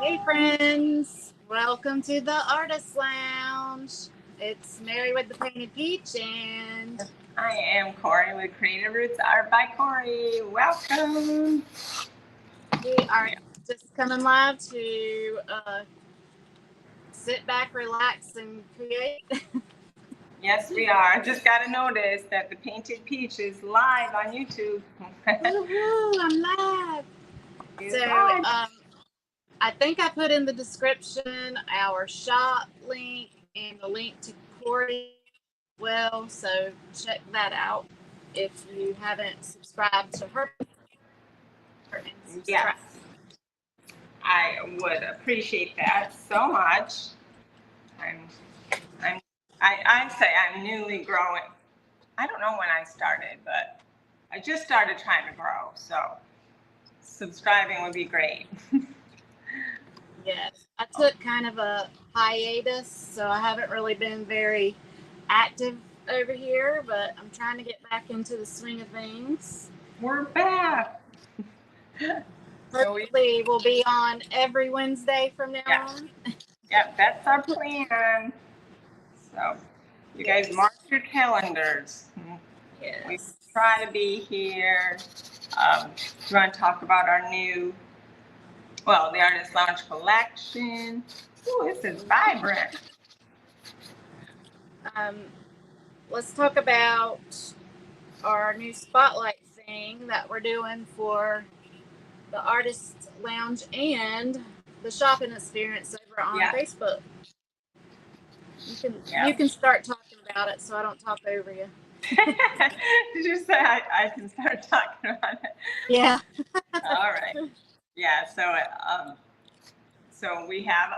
Hey friends, welcome to the Artist Lounge. It's Mary with the Painted Peach, and I am Corey with Creative Roots Art by Corey. Welcome. we are just coming live to sit back, relax, and create. Yes, we are. Just got to notice that the Painted Peach is live on YouTube. Woohoo! I'm live. It's So live. I think I put in the description our shop link and the link to Corey as well. So check that out if you haven't subscribed to her. Yes, I would appreciate that so much. I say I'm newly growing. I don't know when I started, but I just started trying to grow. So subscribing would be great. Yes, I took kind of a hiatus, so I haven't really been very active over here, but I'm trying to get back into the swing of things. We're back. Hopefully, we'll be on every Wednesday from now on. Yep, that's our plan. So you guys mark your calendars. Yes. We try to be here. We want to talk about our new, the Artist Lounge collection. Ooh, this is vibrant. Let's talk about our new spotlight thing that we're doing for the Artist Lounge and the shopping experience over on Facebook. You can start talking about it so I don't talk over you. Did you say I can start talking about it? Yeah. All right. Yeah. So we have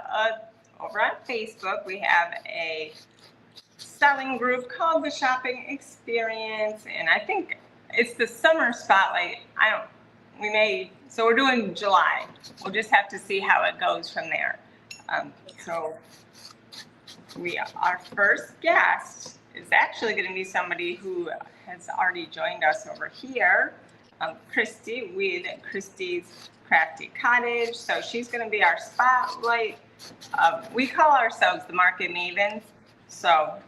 over on Facebook we have a selling group called the Shopping Experience, and I think it's the summer spotlight. So we're doing July. We'll just have to see how it goes from there. So our first guest is actually going to be somebody who has already joined us over here, Christy with Christy's Crafty Cottage. So she's going to be our spotlight. We call ourselves the Market Mavens. So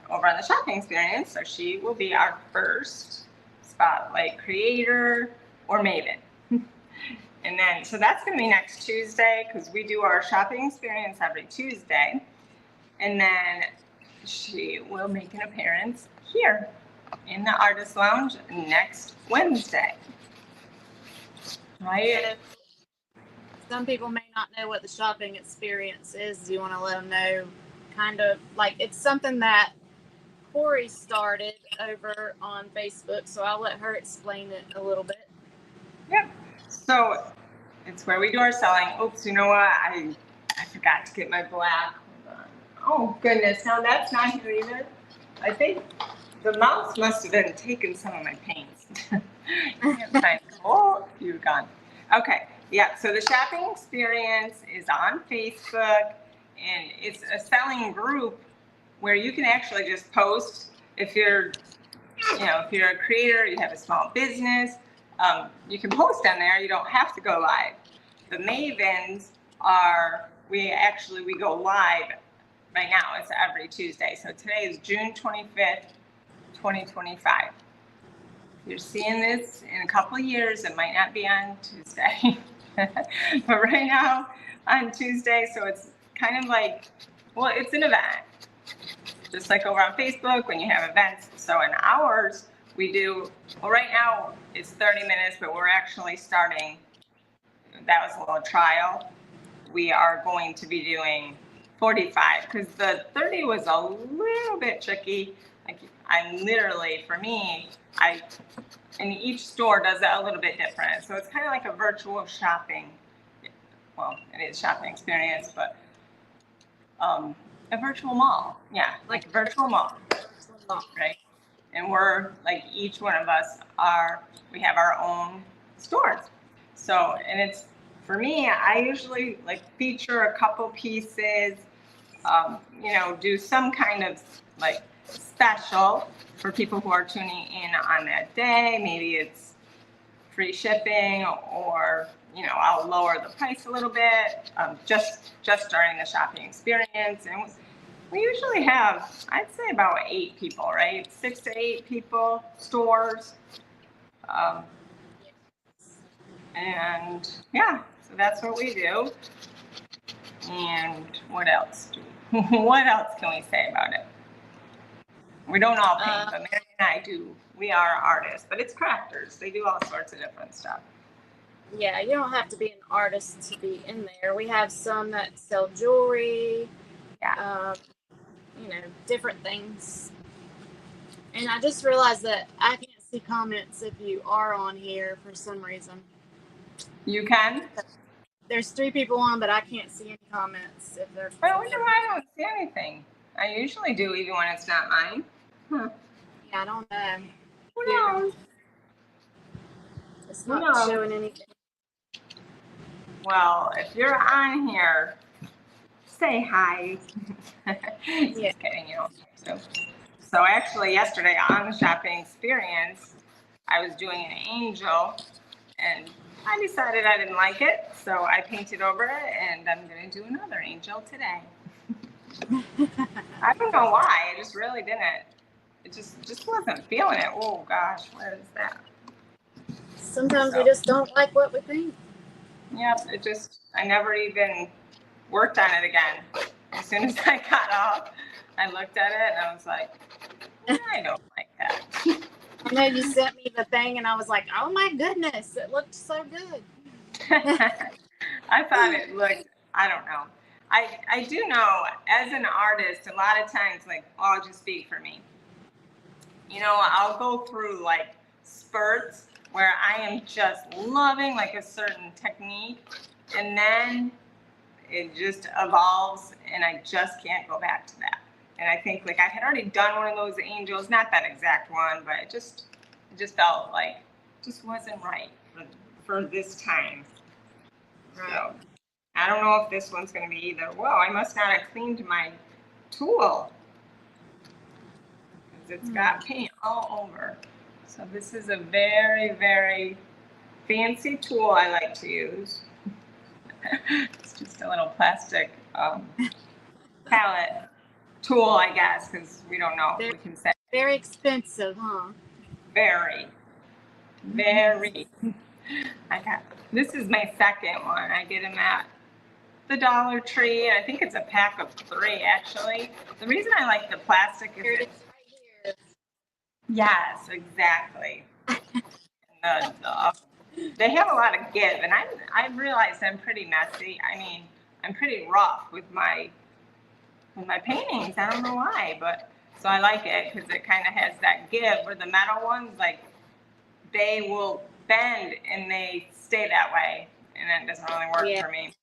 over on the Shopping Experience, so she will be our first spotlight creator or maven. And then, so that's going to be next Tuesday because we do our Shopping Experience every Tuesday. And then she will make an appearance here in the Artist Lounge next Wednesday. Right? Some people may not know what the Shopping Experience is. Do you want to let them know? Kind of like it's something that Corey started over on Facebook, so I'll let her explain it a little bit. Yep. So it's where we do our selling. Oops, you know what? I forgot to get my black. Oh goodness, now that's not here either. I think the mouse must have been taking some of my paints. Oh, you're gone. Okay, yeah, so the Shopping Experience is on Facebook, and it's a selling group where you can actually just post if you're a creator, you have a small business, you can post on there, you don't have to go live. The Mavens we go live. Right now, it's every Tuesday. So today is June 25th, 2025. You're seeing this in a couple of years. It might not be on Tuesday. But right now, on Tuesday, so it's kind of like, it's an event. Just like over on Facebook when you have events. So in ours, we do, right now, it's 30 minutes, but we're actually starting, that was a little trial. We are going to be doing 45 because the 30 was a little bit tricky. And each store does it a little bit different. So it's kind of like a virtual shopping. Well, it is shopping experience, but a virtual mall. Yeah, like a virtual mall, right? And we're like each one of us we have our own stores. So, and it's, for me, I usually feature a couple pieces, do some kind of special for people who are tuning in on that day. Maybe it's free shipping, or I'll lower the price a little bit, just during the shopping experience. And we usually have, I'd say, about 8 people, right? 6 to 8 people, stores. And yeah, so that's what we do. And what else what else can we say about it? We don't all paint, but Mary and I do. We are artists, but it's crafters. They do all sorts of different stuff. Yeah, you don't have to be an artist to be in there. We have some that sell jewelry, different things. And I just realized that I can't see comments if you are on here for some reason. You can? There's 3 people on, but I can't see any comments if they're. I wonder why I don't see anything. I usually do, even when it's not mine. Yeah, I don't know. Who knows? It's not showing anything. Well, if you're on here, say hi. Just kidding, So actually, yesterday on the shopping experience, I was doing an angel, and I decided I didn't like it, so I painted over it, and I'm going to do another angel today. I don't know why. I just really didn't. It just wasn't feeling it. Oh gosh, where is that? Sometimes we just don't like what we think. Yep, I never even worked on it again. As soon as I got off, I looked at it and I was like, I don't like that. I know you sent me the thing and I was like, oh my goodness, it looked so good. I thought it looked, I don't know. I do know, as an artist, a lot of times, like, I'll just speak for me. I'll go through like spurts where I am just loving like a certain technique, and then it just evolves and I just can't go back to that. And I think like I had already done one of those angels, not that exact one, but it just felt like it just wasn't right for this time. Right. So I don't know if this one's going to be either. Whoa, I must not have cleaned my tool, because it's got paint all over. So this is a very, very fancy tool I like to use. It's just a little plastic palette tool, I guess, because we don't know if we can say. Very expensive, huh? Very. This is my second one. I get them at the Dollar Tree. I think it's a pack of 3, actually. The reason I like the plastic is Here it is right here. Yes, exactly. They have a lot of give, and I realize I'm pretty messy. I mean, I'm pretty rough with my paintings. I don't know why, but so I like it because it kind of has that give. Where the metal ones, like, they will bend and they stay that way, and it doesn't really work for me.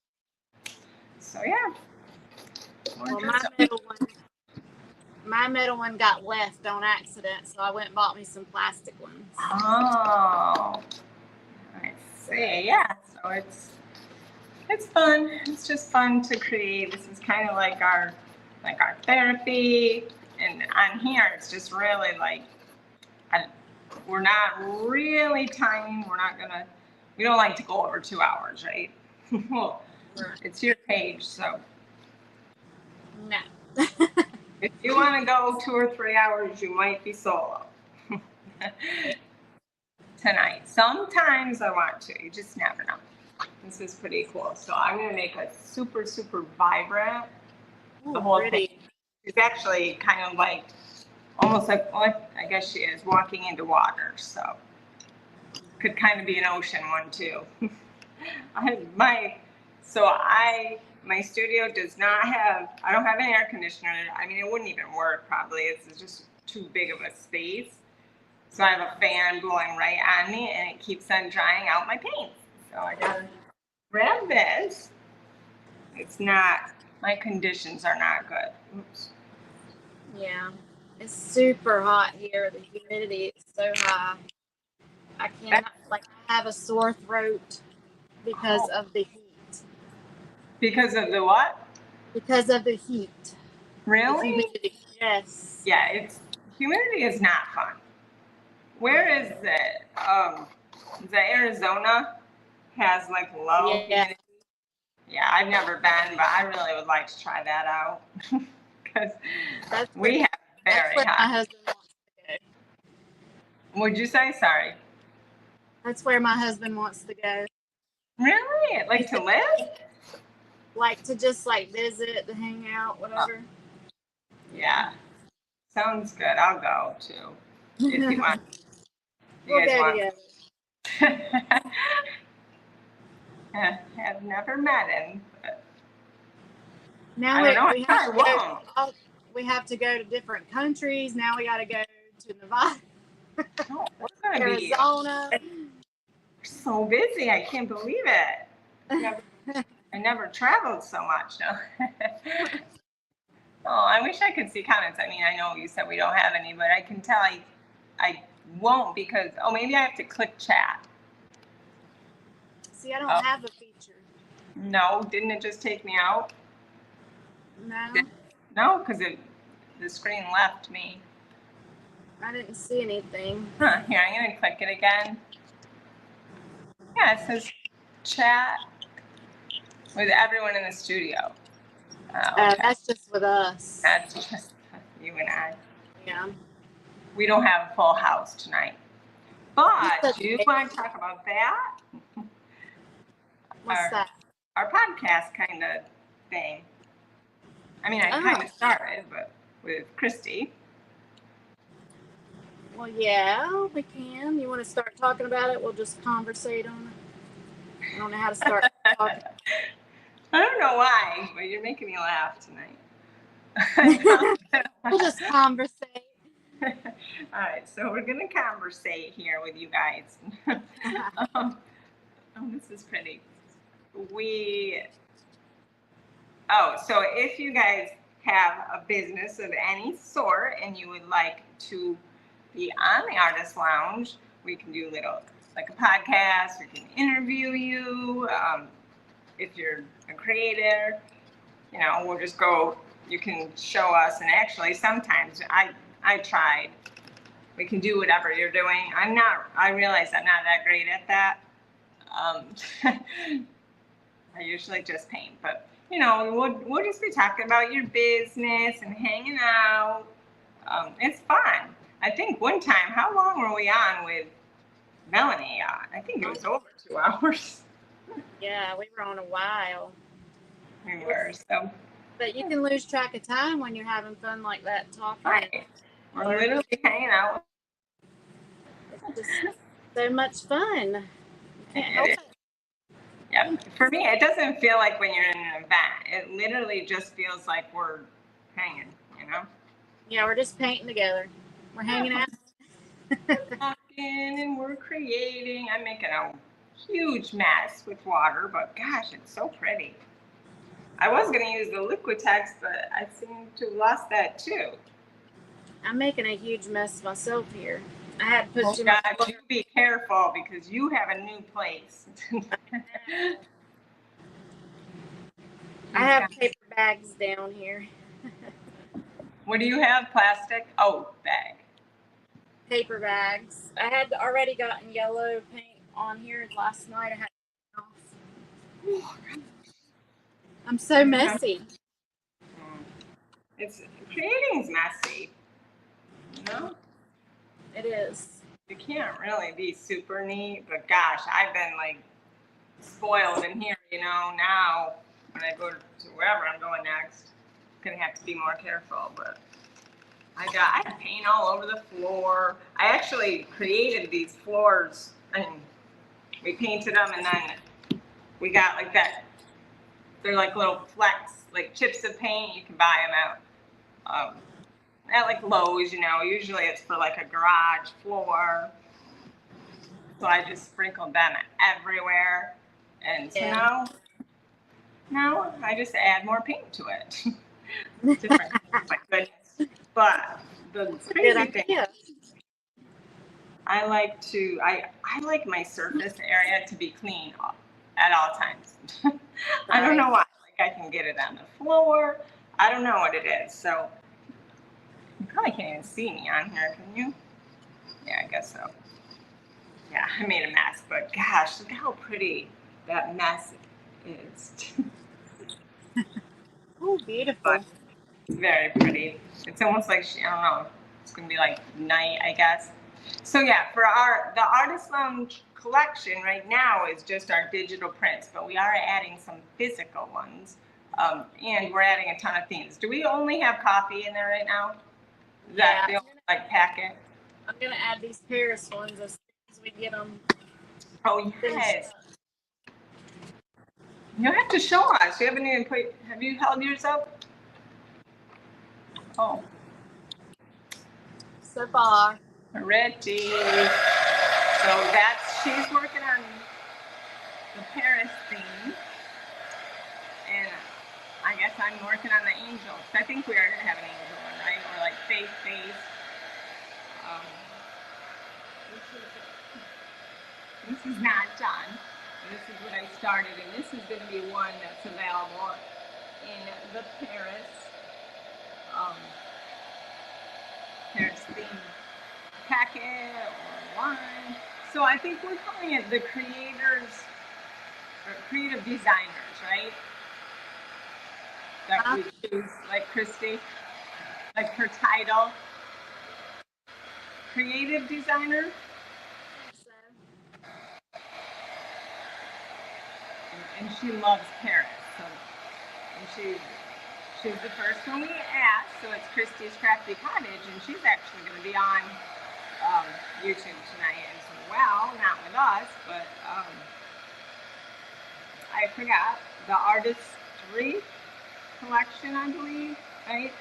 So yeah. Well, my metal one got left on accident, so I went and bought me some plastic ones. Oh, I see. Yeah, so it's fun. It's just fun to create. This is kind of like our therapy, and on here it's just really like we're not really timing. We don't like to go over 2 hours, right? Well, it's your page, so. No. If you want to go 2 or 3 hours, you might be solo tonight. Sometimes I want to. You just never know. This is pretty cool. So I'm going to make a super, super vibrant. Ooh, the whole pretty. thing. She's actually kind of like, almost like, well, I guess she is walking into water. So could kind of be an ocean one too. My studio does not have, I don't have an air conditioner. I mean, it wouldn't even work probably. It's just too big of a space. So I have a fan blowing right on me and it keeps on drying out my paint. So I gotta grab this. It's not, my conditions are not good. Oops. Yeah, it's super hot here. The humidity is so high. I can't, I have a sore throat because of the heat. Because of the what? Because of the heat. Really? The humidity. Yes. Yeah, humidity is not fun. Where is it? The Arizona has like low Yeah. humidity. Yeah, I've never been, but I really would like to try that out because That's we have that's very where my hot. husband wants to go. Would you say? Sorry. That's where my husband wants to go. Really? Like to live? Like to just like visit, to hang out, whatever. Yeah. Sounds good. I'll go too. If you want. You We'll guys go want? together. I've never met him. But Now I don't know. we I have to go. won't. We have to go to different countries. Now we got to go to Nevada, No, we're gonna be Arizona. so busy. I can't believe it. I never traveled so much. No. Oh, I wish I could see comments. I mean, I know you said we don't have any, but I can tell I won't because maybe I have to click chat. See, I don't have a feature. No, didn't it just take me out? No, No, because the screen left me. I didn't see anything. Huh, here, I'm gonna click it again. Yeah, it says chat with everyone in the studio. Okay. That's just with us. That's just you and I. Yeah. We don't have a full house tonight. But That's do you okay. want to talk about that? What's that? Our podcast kind of thing. I mean, I kind of started, but with Christy. Well, yeah, we can. You want to start talking about it? We'll just conversate on it. I don't know how to start talking. I don't know why, but you're making me laugh tonight. We'll just conversate. All right, so we're gonna conversate here with you guys. Oh, this is pretty. So if you guys have a business of any sort and you would like to be on the Artist Lounge, we can do like a podcast. We can interview you. If you're a creator, we'll just go. You can show us, and actually, sometimes I tried. We can do whatever you're doing. I realize I'm not that great at that. I usually just paint, but we'll just be talking about your business and hanging out. It's fun. I think one time, how long were we on with Melanie? I think it was over 2 hours. Yeah, we were on a while. We were, so. But you can lose track of time when you're having fun like that talking. Right. We're literally hanging out. It's just so much fun. You can't help it. Yeah. For me, it doesn't feel like when you're in an event. It literally just feels like we're hanging, Yeah, we're just painting together. We're hanging out. We're talking and we're creating. I'm making a huge mess with water, but gosh, it's so pretty. I was going to use the Liquitex, but I seem to have lost that too. I'm making a huge mess myself here. I had to put too God, much. you be careful because you have a new place. I have paper bags down here. What do you have? Plastic? Oh, bag. Paper bags. I had already gotten yellow paint on here last night. I had to take it off. I'm so messy. Creating's messy. It is. You can't really be super neat, but gosh, I've been spoiled in here, now when I go to wherever I'm going next, I'm gonna have to be more careful, but I have paint all over the floor. I actually created these floors, and we painted them, and then we got that. They're like little flecks, like chips of paint. You can buy them at Lowe's, usually it's for a garage floor. So I just sprinkled them everywhere. And so now I just add more paint to it. Different, my goodness. But the crazy thing, I like my surface area to be clean at all times. I don't know why. I can get it on the floor. I don't know what it is. So you probably can't even see me on here, can you? Yeah, I guess so. Yeah, I made a mess, but gosh, look how pretty that mess is. Oh, beautiful. But very pretty. It's almost like I don't know. It's gonna be like night, I guess. So yeah, for the Artist Lounge collection right now is just our digital prints, but we are adding some physical ones, and we're adding a ton of themes. Do we only have coffee in there right now? Is that the only like packet? I'm gonna add these Paris ones as soon as we get them. Oh yes. You have to show us. You haven't even put. Have you held yours up? Oh. So far. Ready. So she's working on the Paris theme, and I guess I'm working on the angels. I think we are gonna have an angel one, right? Or like faith-based. This is not done. This is what I started, and this is going to be one that's available in the Paris theme packet or line. So I think we're calling it the creators or creative designers, right? That we choose, like Christy, like her title, creative designer. And she loves Paris, so and she's the first one we asked. So it's Christy's Crafty Cottage, and she's actually going to be on YouTube tonight as well. Not with us, but I forgot the Artistry collection, I believe, right?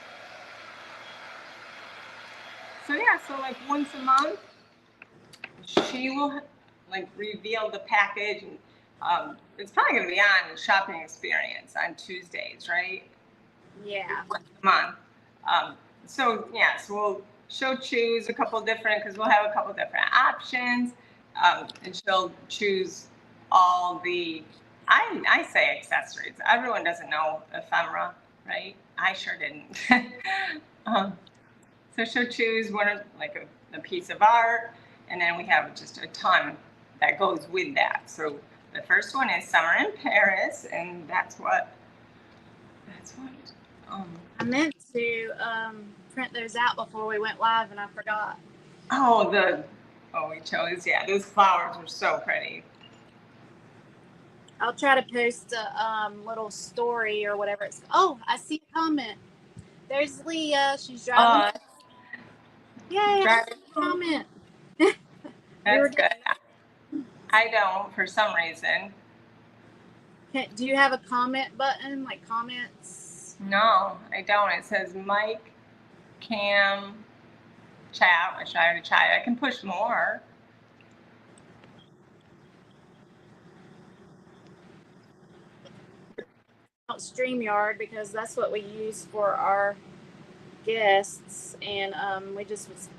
So yeah, so like once a month, she will like reveal the package, and it's probably going to be on Shopping Experience on Tuesdays, right? Yeah. Once a month. So yeah, so she'll choose a couple different, because we'll have a couple different options, and she'll choose all the, I say accessories. Everyone doesn't know ephemera, right? I sure didn't. So she'll choose one, like a piece of art, and then we have just a ton that goes with that. So the first one is Summer in Paris, and that's what. I meant to print those out before we went live, and I forgot. We chose, yeah, those flowers were so pretty. I'll try to post a little story or whatever it's. Oh, I see a comment. There's Leah. She's driving. Yay! Comment. That's good. I don't, for some reason. Do you have a comment button, like comments? No, I don't. It says Mike, Cam, chat. I try to chat. I can push more. StreamYard, because that's what we use for our guests, and we just was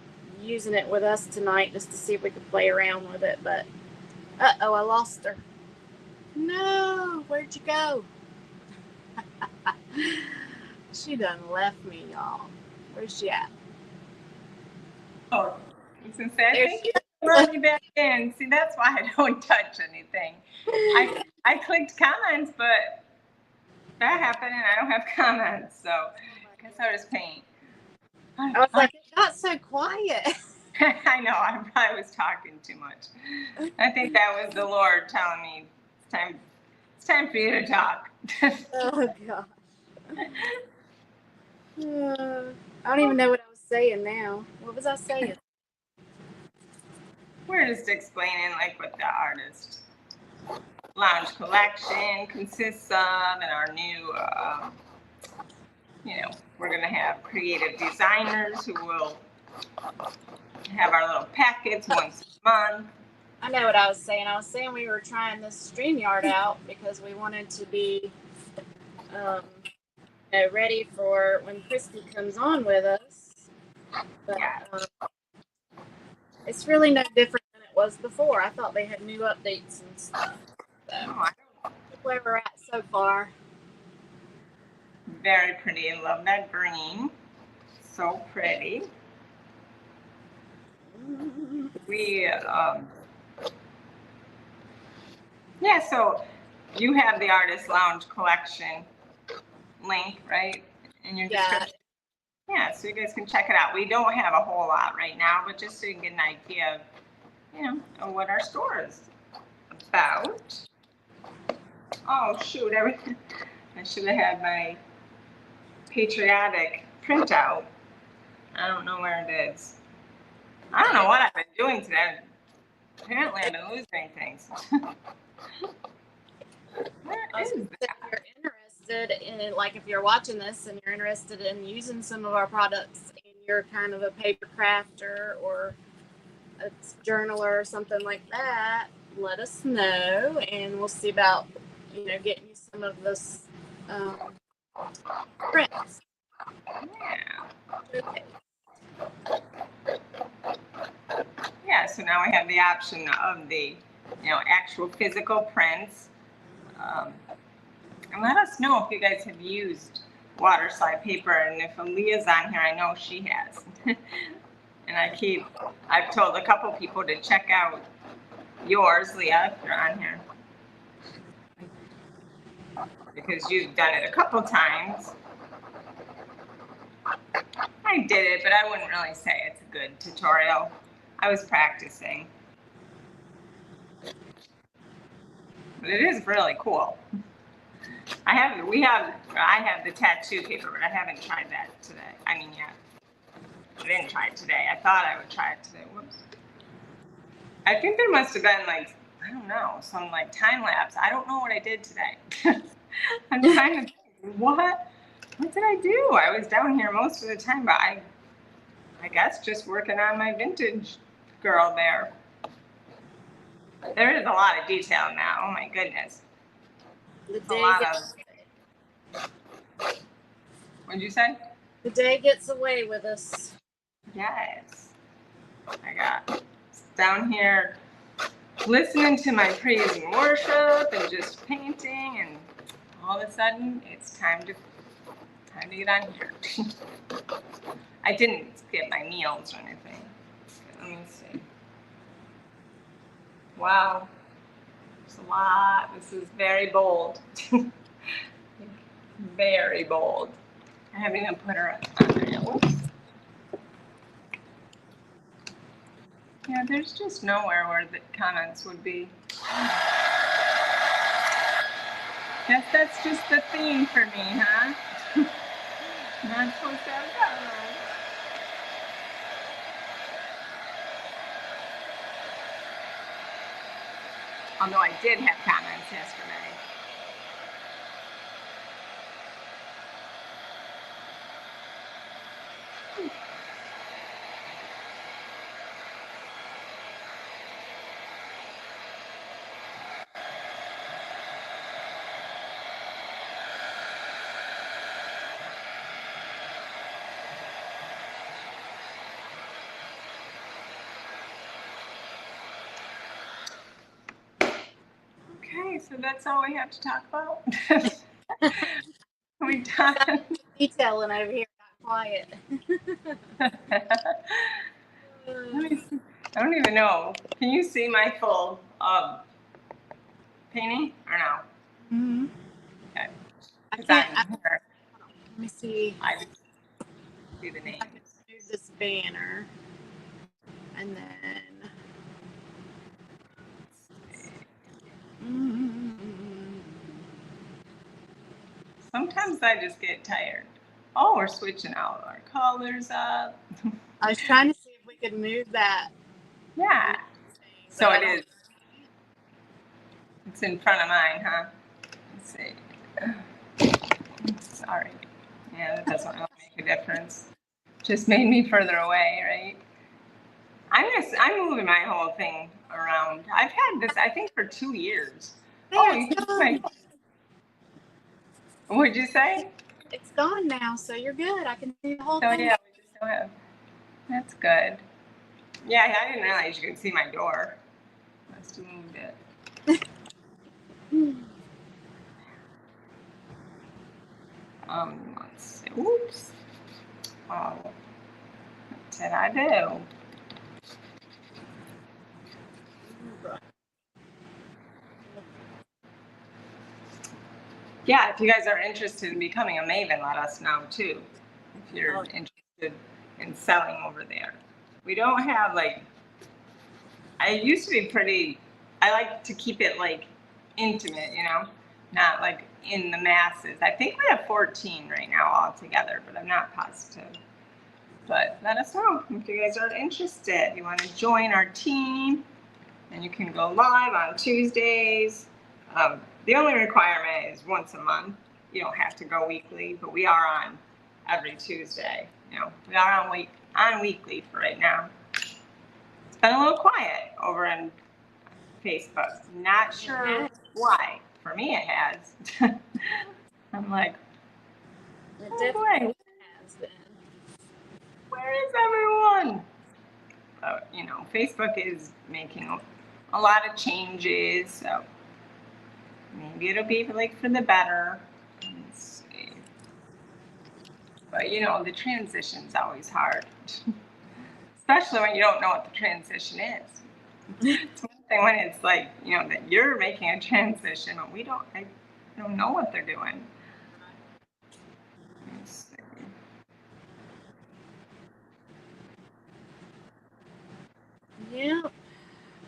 using it with us tonight just to see if we could play around with it. But I lost her. No, where'd you go? She done left me, y'all. Where's she at? Oh, since I think you brought me back in. See, that's why I don't touch anything. I clicked comments, but that happened and I don't have comments, so I guess I just paint. I was like, it got so quiet. I know, I probably was talking too much. I think that was the Lord telling me it's time for you to talk. Oh gosh. I don't even know what I was saying now. What was I saying? We're just explaining like what the Artist Lounge collection consists of, and our new, we're going to have creative designers who will have our little packets once a month. I know what I was saying. I was saying we were trying this StreamYard out because we wanted to be ready for when Christy comes on with us. But it's really no different than it was before. I thought they had new updates and stuff. So where we're at so far. Very pretty. I love that green. So pretty. We Yeah, so you have the Artist Lounge collection link, right, in your Yeah. description? Yeah, so you guys can check it out. We don't have a whole lot right now, but just so you can get an idea of, of what our store is about. Oh, shoot, I should have had my patriotic printout. I don't know where it is. I don't know what I've been doing today. Apparently I've been losing things. Where I was is gonna say, that? if you're interested in, like, if you're watching this and you're interested in using some of our products and you're kind of a paper crafter or a journaler or something like that, let us know and we'll see about, getting you some of this prints. Yeah. Okay. Yeah, so now we have the option of the, actual physical prints. And let us know if you guys have used waterslide paper, and if Aaliyah's on here, I know she has. And I've told a couple people to check out yours, Leah, if you're on here. Because you've done it a couple times. I did it, but I wouldn't really say it's a good tutorial. I was practicing. But it is really cool. I have the tattoo paper, but I haven't tried that today. I mean, yeah. I didn't try it today. I thought I would try it today. Whoops. I think there must have been I don't know, some time lapse. I don't know what I did today. I'm trying to think, what did I do? I was down here most of the time, but I guess just working on my vintage girl there. There is a lot of detail now. Oh my goodness. The A lot of. What'd you say? the day gets away with us. Yes. I got down here listening to my praise and worship and just painting, and all of a sudden it's time to get on here. I didn't skip my meals or anything. Let me see. Wow. There's a lot. This is very bold. Very bold. I haven't even put her on there yet. Oops. Yeah, there's just nowhere where the comments would be. Guess that's just the theme for me, huh? Not supposed to have comments. Although I did have comments yesterday. Okay, so that's all we have to talk about. We done. Detailing over here got quiet. Let me see. I don't even know. Can you see my full painting or no? Mm-hmm. Okay. I 'Cause can't. I'm here. Let me see. I see the I can names. move this banner, and then. Sometimes I just get tired. Oh, we're switching out our colors up. I was trying to see if we could move that. Yeah. Thing, So but it is. It's in front of mine, huh? Let's see. Sorry. Yeah, that doesn't really make a difference. Just made me further away, right? I'm moving my whole thing around. I've had this, I think, for 2 years. There, You it's can see gone. What'd you say? It's gone now, so you're good. I can see the whole So thing. yeah, we just don't have. That's good. Yeah, I didn't realize you could see my door. Must have moved it. Let's see. Oops. Oh, what did I do? Yeah, if you guys are interested in becoming a Maven, let us know too. If you're Oh. interested in selling over there. We don't have like, I used to be pretty, I like to keep it like intimate, you know, not like in the masses. I think we have 14 right now altogether, but I'm not positive. But let us know if you guys are interested. You want to join our team, and you can go live on Tuesdays. The only requirement is once a month. You don't have to go weekly, but we are on every Tuesday. You know, we are on weekly for right now. It's been a little quiet over on Facebook. Not sure why. For me, it has. I'm like, It oh definitely boy, has been. where is everyone? You know, Facebook is making a lot of changes, so maybe it'll be like for the better. Let's see. But you know, the transition's always hard, especially when you don't know what the transition is. It's one thing when it's like, you know, that you're making a transition, but I don't know what they're doing. Let's see. Yeah,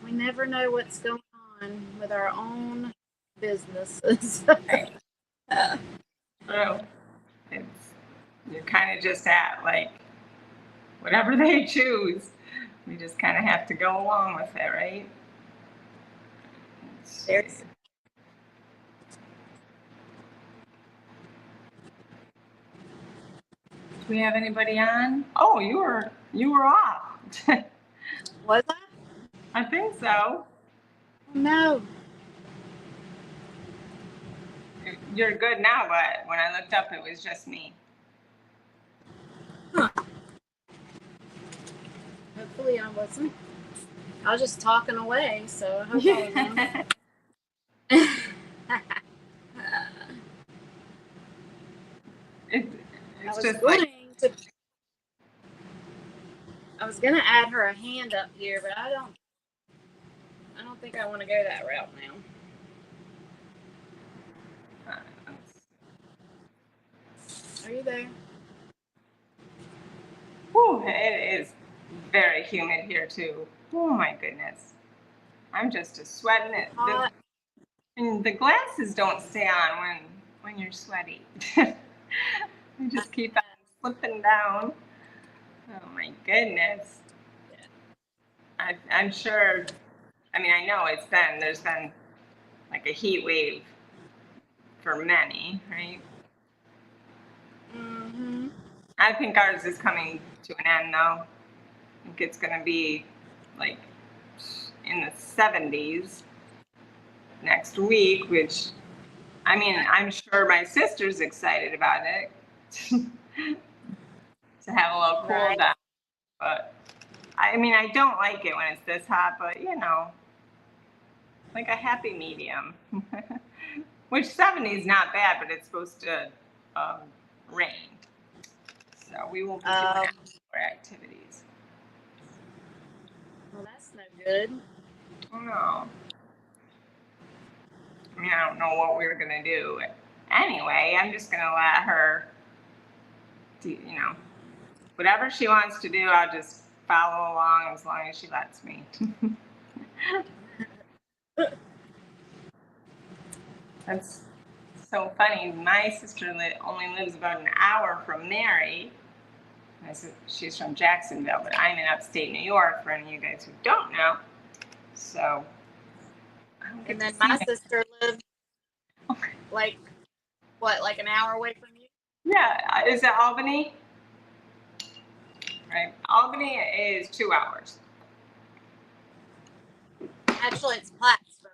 we never know what's going on with our own businesses. So you're kind of just at like whatever they choose. We just kind of have to go along with it, right? There's Do we have anybody on? Oh, you were off. was I? I think so. No. You're good now, but when I looked up, it was just me. Huh. Hopefully I wasn't. I was just talking away, so I hope I wasn't. It's just like, I was gonna add her a hand up here, but I don't think I want to go that route now. Are you there? Whew, it is very humid here too. Oh my goodness. I'm just sweating it. And the glasses don't stay on when you're sweaty. You just keep on slipping down. Oh my goodness. I'm sure, I mean, I know there's been like a heat wave for many, right? Mm-hmm. I think ours is coming to an end though. I think it's going to be like in the 70s next week, which, I mean, I'm sure my sister's excited about it to have a little cool down. But I mean, I don't like it when it's this hot, but you know, like a happy medium. Which 70 is not bad, but it's supposed to rain. So we won't be doing outdoor activities. Well, that's no good. No. I mean, I don't know what we're going to do. Anyway, I'm just going to let her, you know, whatever she wants to do, I'll just follow along as long as she lets me. That's so funny. My sister only lives about an hour from Mary. She's from Jacksonville, but I'm in upstate New York, for any of you guys who don't know. So, and then my sister lived like, what, like an hour away from you? Yeah, is it Albany? Right, Albany is 2 hours. Actually, it's Plattsburgh.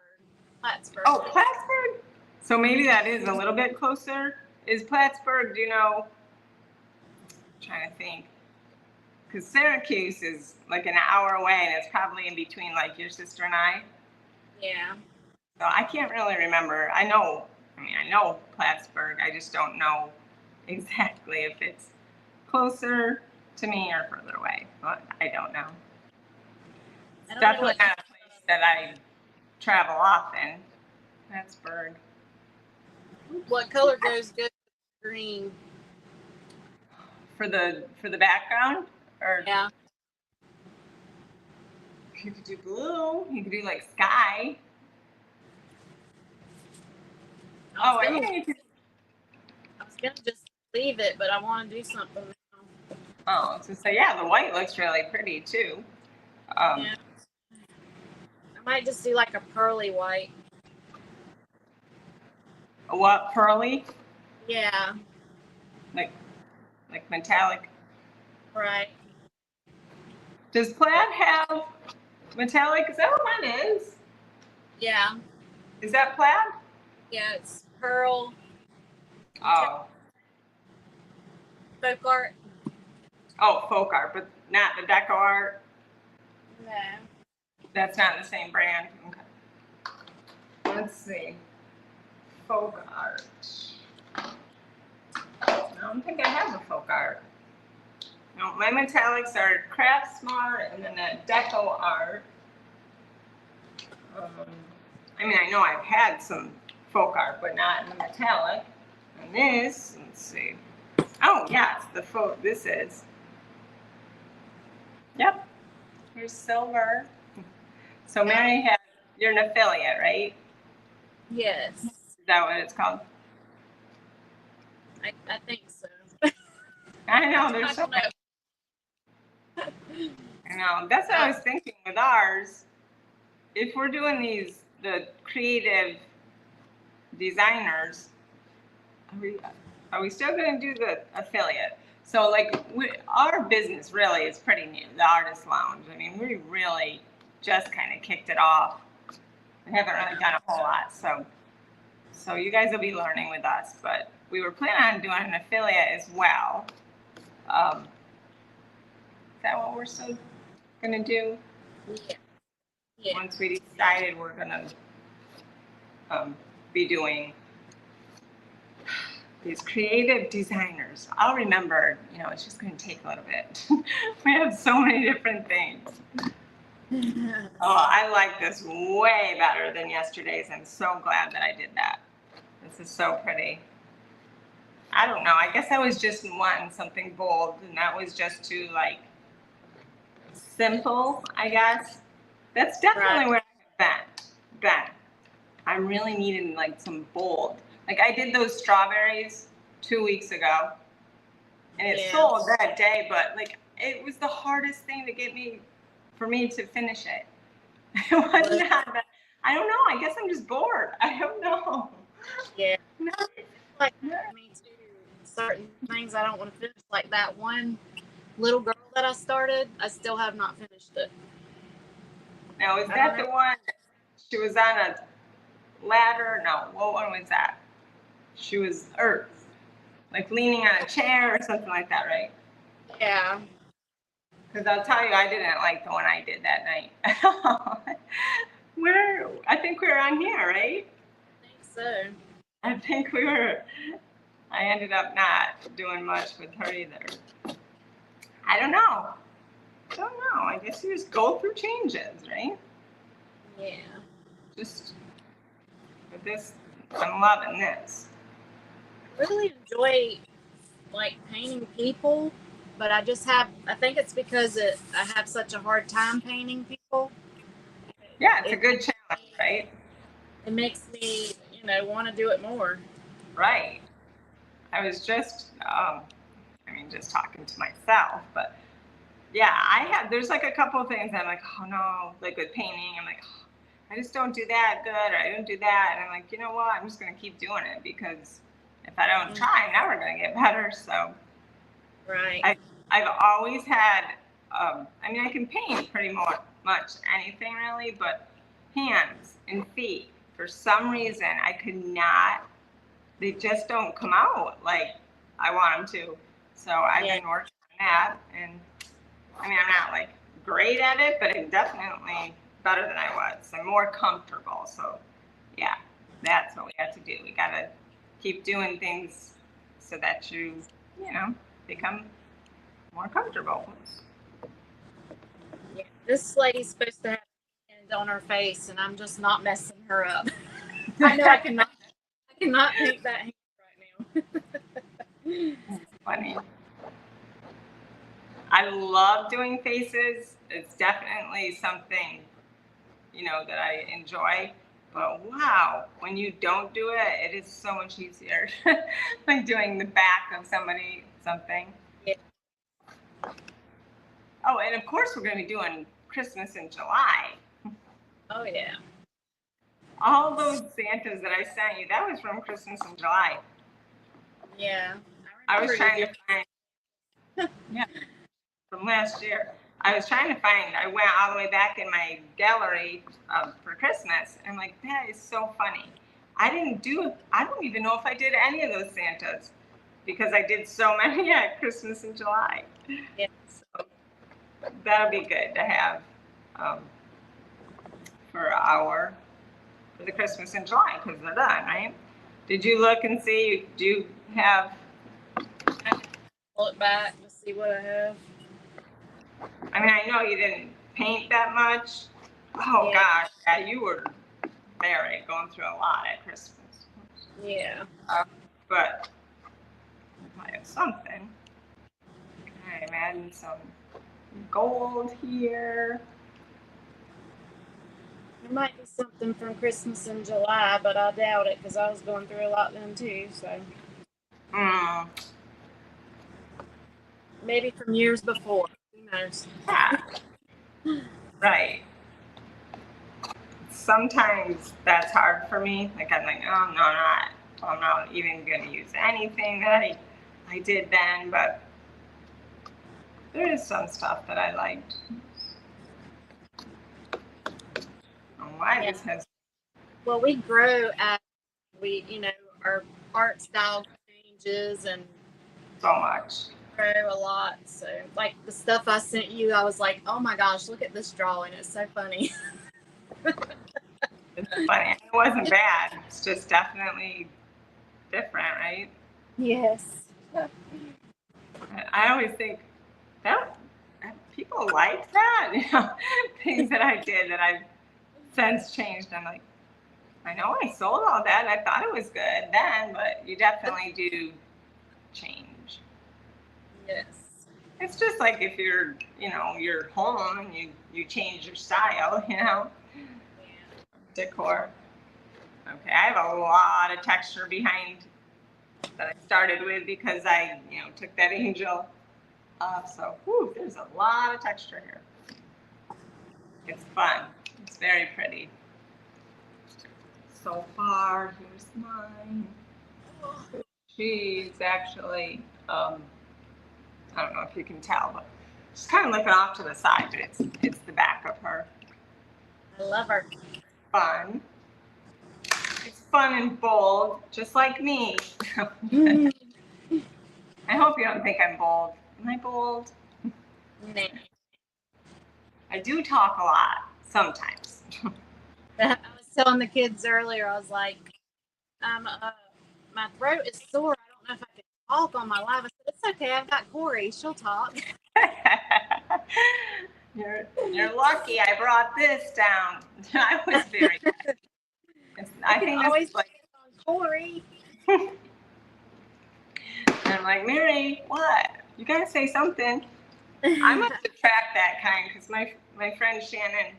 Oh, Plattsburgh? So maybe that is a little bit closer. Is Plattsburgh, do you know, I'm trying to think, because Syracuse is like an hour away and it's probably in between like your sister and I. Yeah. So I can't really remember. I know Plattsburgh. I just don't know exactly if it's closer to me or further away. But I don't know. It's definitely not a place that I travel often. Plattsburgh. What color goes good with green? For the background, or Yeah. you could do blue. You could do like sky. I Oh, was I gonna, think you could. I was gonna just leave it, but I want to do something now. Oh, so yeah, the white looks really pretty too. Yeah. I might just do like a pearly white. What, pearly? Yeah. Like metallic. Right. Does plaid have metallic? Is that what mine is? Yeah. Is that plaid? Yeah. It's pearl. Oh. Folk art. Oh, folk art, but not the deco art. No. That's not the same brand. Okay. Let's see. Folk art. I don't think I have a folk art. No, my metallics are Craft Smart and then that deco art. I mean, I know I've had some folk art, but not in the metallic. And this, let's see. Oh, yes, the folk, this is. Yep. Here's silver. So Mary has, you're an affiliate, right? Yes. Is that what it's called? I think so. I know, there's I so don't many. know. I know. That's what I was thinking with ours. If we're doing the creative designers, are we still going to do the affiliate? So like our business really is pretty new, the Artist Lounge. I mean, we really just kind of kicked it off. We haven't really done a whole lot. So you guys will be learning with us, but we were planning on doing an affiliate as well. Is that what we're still going to do? Yeah. Yeah. Once we decided we're going to be doing these creative designers. I'll remember, it's just going to take a little bit. We have so many different things. Oh, I like this way better than yesterday's. I'm so glad that I did that. This is so pretty. I don't know. I guess I was just wanting something bold, and that was just too simple, I guess. That's definitely where I've been. I'm really needing some bold. Like I did those strawberries 2 weeks ago, and it sold that day, but it was the hardest thing for me to finish it. It was not that. I don't know. I guess I'm just bored. I don't know. Yeah. No. Like me too. Certain things I don't want to finish. Like that one little girl that I started, I still have not finished it. Now, is that the one? She was on a ladder? No. What one was that? She was Earth, like leaning on a chair or something like that, right? Yeah. Because I'll tell you, I didn't like the one I did that night. I think we were on here, right? I think so. I think we were. I ended up not doing much with her either. I don't know. I guess you just go through changes, right? Yeah. Just with this, I'm loving this. I really enjoy painting people, but I think it's because I have such a hard time painting people. Yeah, it's a good challenge, right? It makes me, want to do it more. Right. I was just, just talking to myself, but yeah, there's a couple of things I'm like, oh no, like with painting, I'm like, oh, I just don't do that good, or I don't do that. And I'm like, you know what? I'm just going to keep doing it because if I don't try, I'm never going to get better. So right. I've always had, I can paint pretty much anything really, but hands and feet, for some reason, I could not, they just don't come out like I want them to. So I've been working on that, and I'm not great at it, but I'm definitely better than I was. I'm more comfortable. So yeah, that's what we have to do. We got to keep doing things so that you become more comfortable. Yeah. This lady's supposed to have a hand on her face, and I'm just not messing her up. I know I can cannot paint that hand right now. Funny. I love doing faces. It's definitely something, that I enjoy. But wow, when you don't do it, it is so much easier. Like doing the back of something. Yeah. Oh, and of course we're going to be doing Christmas in July. Oh yeah. All those Santas that I sent you, that was from Christmas in July. Yeah. I was trying to find, yeah, from last year. I went all the way back in my gallery for Christmas. And I'm like, that is so funny. I don't even know if I did any of those Santas because I did so many at Christmas in July. Yeah. So that'll be good to have for the Christmas in July because they're done, right? Did you look and see? Do you have? Look back to see what I have. I mean, I know you didn't paint that much. Oh Yeah. gosh, yeah, you were there going through a lot at Christmas. Yeah. But I have something. Okay, I'm adding some gold here. There might be something from Christmas in July, but I doubt it because I was going through a lot then too. So maybe from years before. Who knows? Yeah. Right. Sometimes that's hard for me. Like I'm like, oh no, I'm not even going to use anything that I did then. But there is some stuff that I liked. Why this has Well, we grow as our art style changes and so much. grow a lot. So, like the stuff I sent you, I was like, oh my gosh, look at this drawing. It's so funny. It's funny. It wasn't bad. It's just definitely different, right? Yes. I always think that people like that, things that I did that I've since changed. I'm like, I know I sold all that. I thought it was good then, but you definitely do change. Yes. It's just like if you're home and you change your style, decor. Okay, I have a lot of texture behind that I started with because I, took that angel off. So, there's a lot of texture here. It's fun. It's very pretty. So far, here's mine. She's actually, I don't know if you can tell, but she's kind of looking off to the side, but it's the back of her. I love her. Fun. It's fun and bold, just like me. I hope you don't think I'm bold. Am I bold? Nah. I do talk a lot sometimes. I was telling the kids earlier, I was like, my throat is sore. I don't know if I can talk on my live. I said, it's okay. I've got Corey. She'll talk. You're lucky I brought this down. I was very good. I think always this is like on Corey. And I'm like, Mary, what? You gotta say something. I must attract that kind because my friend Shannon,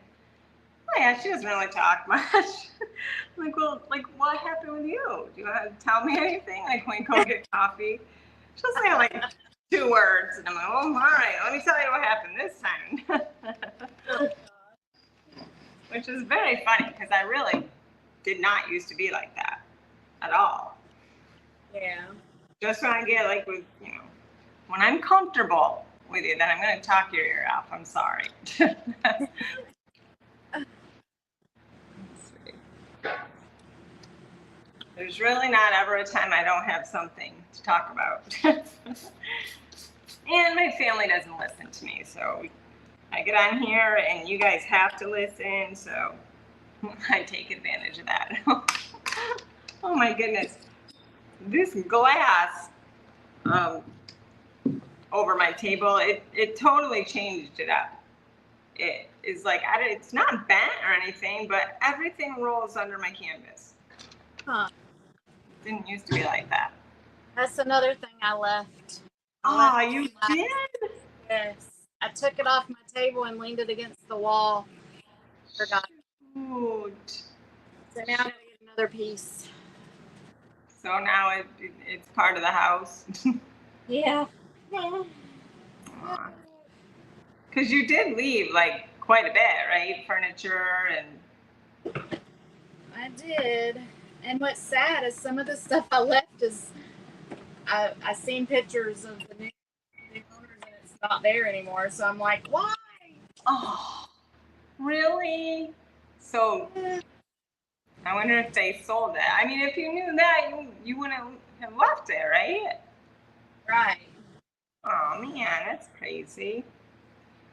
oh yeah, she doesn't really talk much. I'm like, well, like what happened with you? Do you want to tell me anything? Like when we go get coffee, she'll say like 2 words, and I'm like, oh, all right, let me tell you what happened this time. Which is very funny because I really did not used to be like that at all. Yeah. Just when I get like with, when I'm comfortable with you, then I'm going to talk your ear off. I'm sorry. There's really not ever a time I don't have something to talk about. And my family doesn't listen to me, so I get on here and you guys have to listen, so I take advantage of that. Oh my goodness. This glass over my table, it totally changed it up. It is like, it's not bent or anything, but everything rolls under my canvas. Huh. Didn't used to be like that. That's another thing I left. Oh, you did? Yes. I took it off my table and leaned it against the wall. Forgot. Shoot. So now I gotta get another piece. So now it's part of the house. Yeah. Because you did leave like quite a bit, right? Furniture and. I did. And what's sad is some of the stuff I left is I seen pictures of the new owners and it's not there anymore. So I'm like, why? Oh, really? So I wonder if they sold it. I mean, if you knew that, you wouldn't have left it, right? Right. Oh man, that's crazy.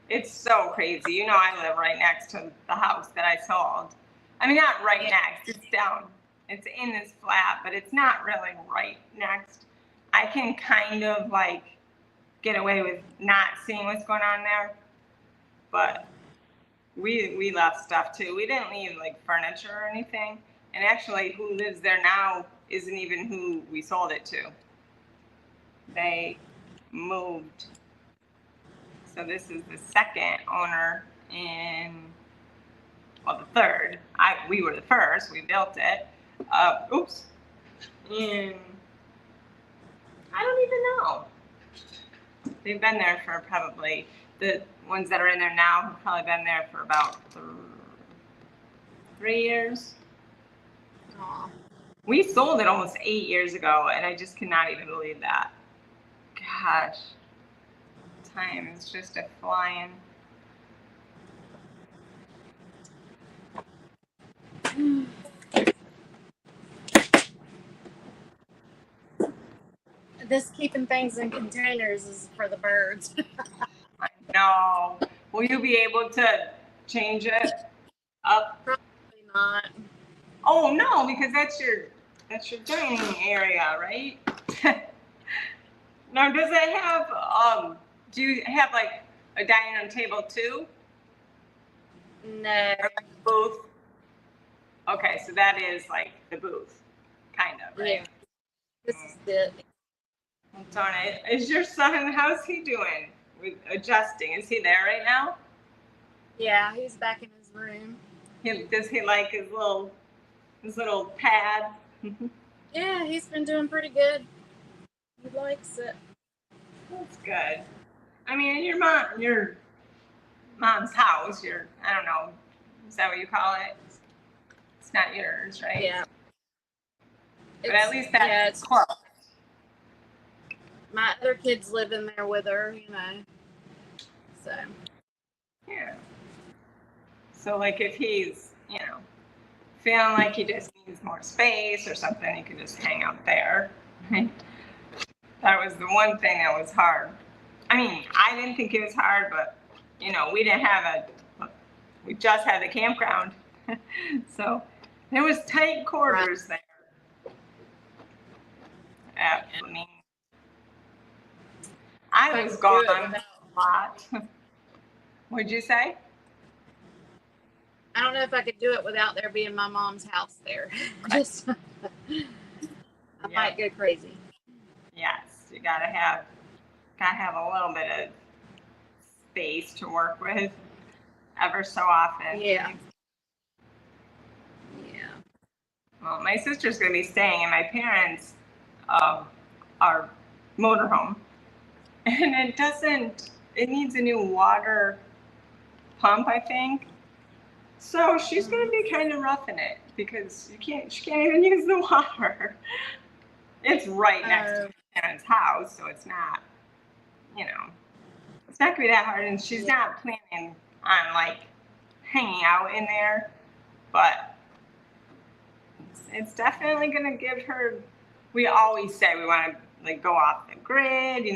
It's so crazy. You know, I live right next to the house that I sold. I mean, not right next. It's down. It's in this flat, but it's not really right next. I can kind of like get away with not seeing what's going on there, but we left stuff too. We didn't leave like furniture or anything. And actually, who lives there now isn't even who we sold it to. They moved. So this is the second owner well, the third. We were the first. We built it. Oops. And I don't even know. They've been there for probably, the ones that are in there now have probably been there for about 3 years. Aw. We sold it almost 8 years ago, and I just cannot even believe that. Gosh. Time is just a flying. This keeping things in containers is for the birds. I know. Will you be able to change it up? Probably not. Oh no, because that's your dining area, right? Now, does it have do you have like a dining room table too? No. Or like a booth? Okay, so that is like the booth, kind of, right? Yeah. This is it. Darn it. Is your son, how's he doing with adjusting? Is he there right now? Yeah, he's back in his room. Does he like his little pad? Yeah, he's been doing pretty good. He likes it. That's good. I mean, your mom's house, I don't know, is that what you call it? It's not yours, right? Yeah. But at least that's it's close. my other kids live in there with her, you know. So. Yeah. So like if he's, feeling like he just needs more space or something, he can just hang out there. That was the one thing that was hard. I mean, I didn't think it was hard, but we didn't have we just had the campground. So there was tight quarters there. I mean, I was gone a lot. What'd you say? I don't know if I could do it without there being my mom's house there. Just, I might go crazy. Yes, you gotta have a little bit of space to work with ever so often. Yeah. Yeah. Well, my sister's gonna be staying in my parents' our motorhome, and it needs a new water pump, I think. So she's gonna be kind of roughing it because she can't even use the water. It's right next to my parents' house, so it's not, it's not gonna be that hard. And she's not planning on like hanging out in there, but it's definitely gonna give her. We always say we want to like go off the grid,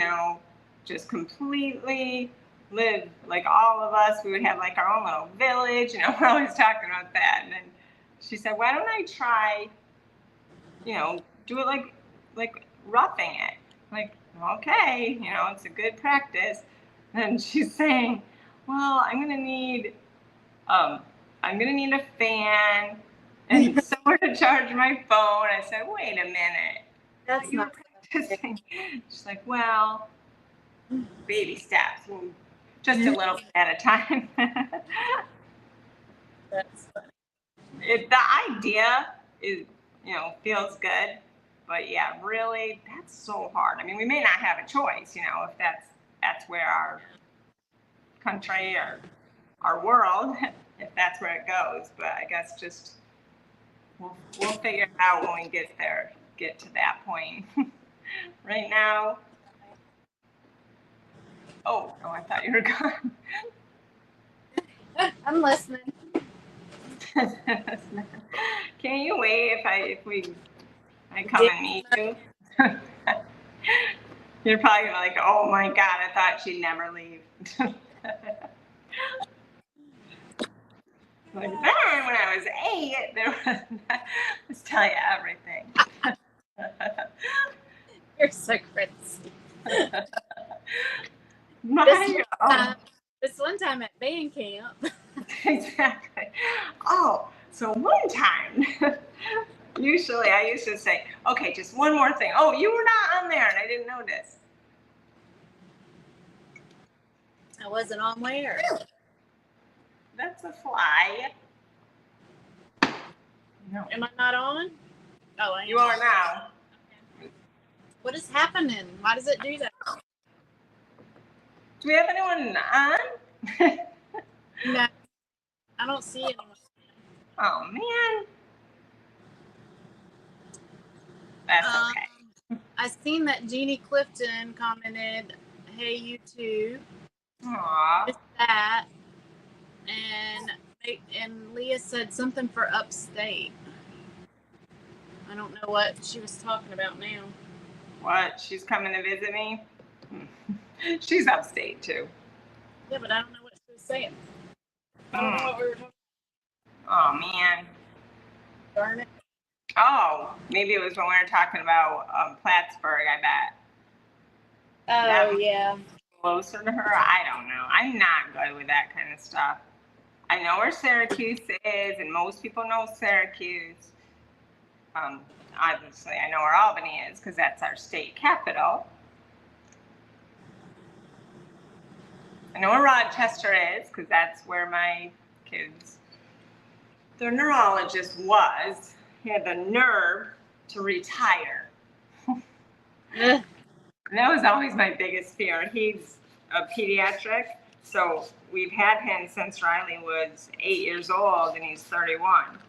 just completely live like all of us. We would have like our own little village, we're always talking about that. And then she said, why don't I try, do it like roughing it? Like, okay, it's a good practice. And she's saying, well, I'm gonna need a fan and somewhere to charge my phone. I said, wait a minute. That's You were not. practicing. She's like, well, baby steps, just a little bit at a time. That's funny. The idea is, feels good, but yeah, really, that's so hard. I mean, we may not have a choice, if that's where our country or our world, if that's where it goes. But I guess just we'll figure it out when we get to that point. Right now. Oh, I thought you were gone. I'm listening. Can you wait if I come and meet you? You're probably like, oh my God, I thought she'd never leave. Like then, when I was 8, there was, let's tell you everything. You're so crazy. This one time at band camp. Exactly. Oh, so one time, usually I used to say, okay, just one more thing. Oh, you were not on there and I didn't notice. I wasn't on where? That's a fly. No. Am I not on? Oh, I am. You are now. What is happening? Why does it do that? Do we have anyone on? No, I don't see anyone. Oh, man. That's okay. I seen that Jeannie Clifton commented, "Hey, you too." Aww. It's that, and Leah said something for upstate. I don't know what she was talking about now. What? She's coming to visit me? She's upstate too. Yeah, but I don't know what she was saying. I don't know what we were talking about. Oh, man. Darn it. Oh, maybe it was when we were talking about Plattsburgh, I bet. Oh, yeah. Closer to her? I don't know. I'm not good with that kind of stuff. I know where Syracuse is, and most people know Syracuse. Obviously, I know where Albany is because that's our state capital. I know where Rochester is because that's where my kids, their neurologist was. He had the nerve to retire. And that was always my biggest fear. He's a pediatric, so we've had him since Riley was 8 years old, and he's 31.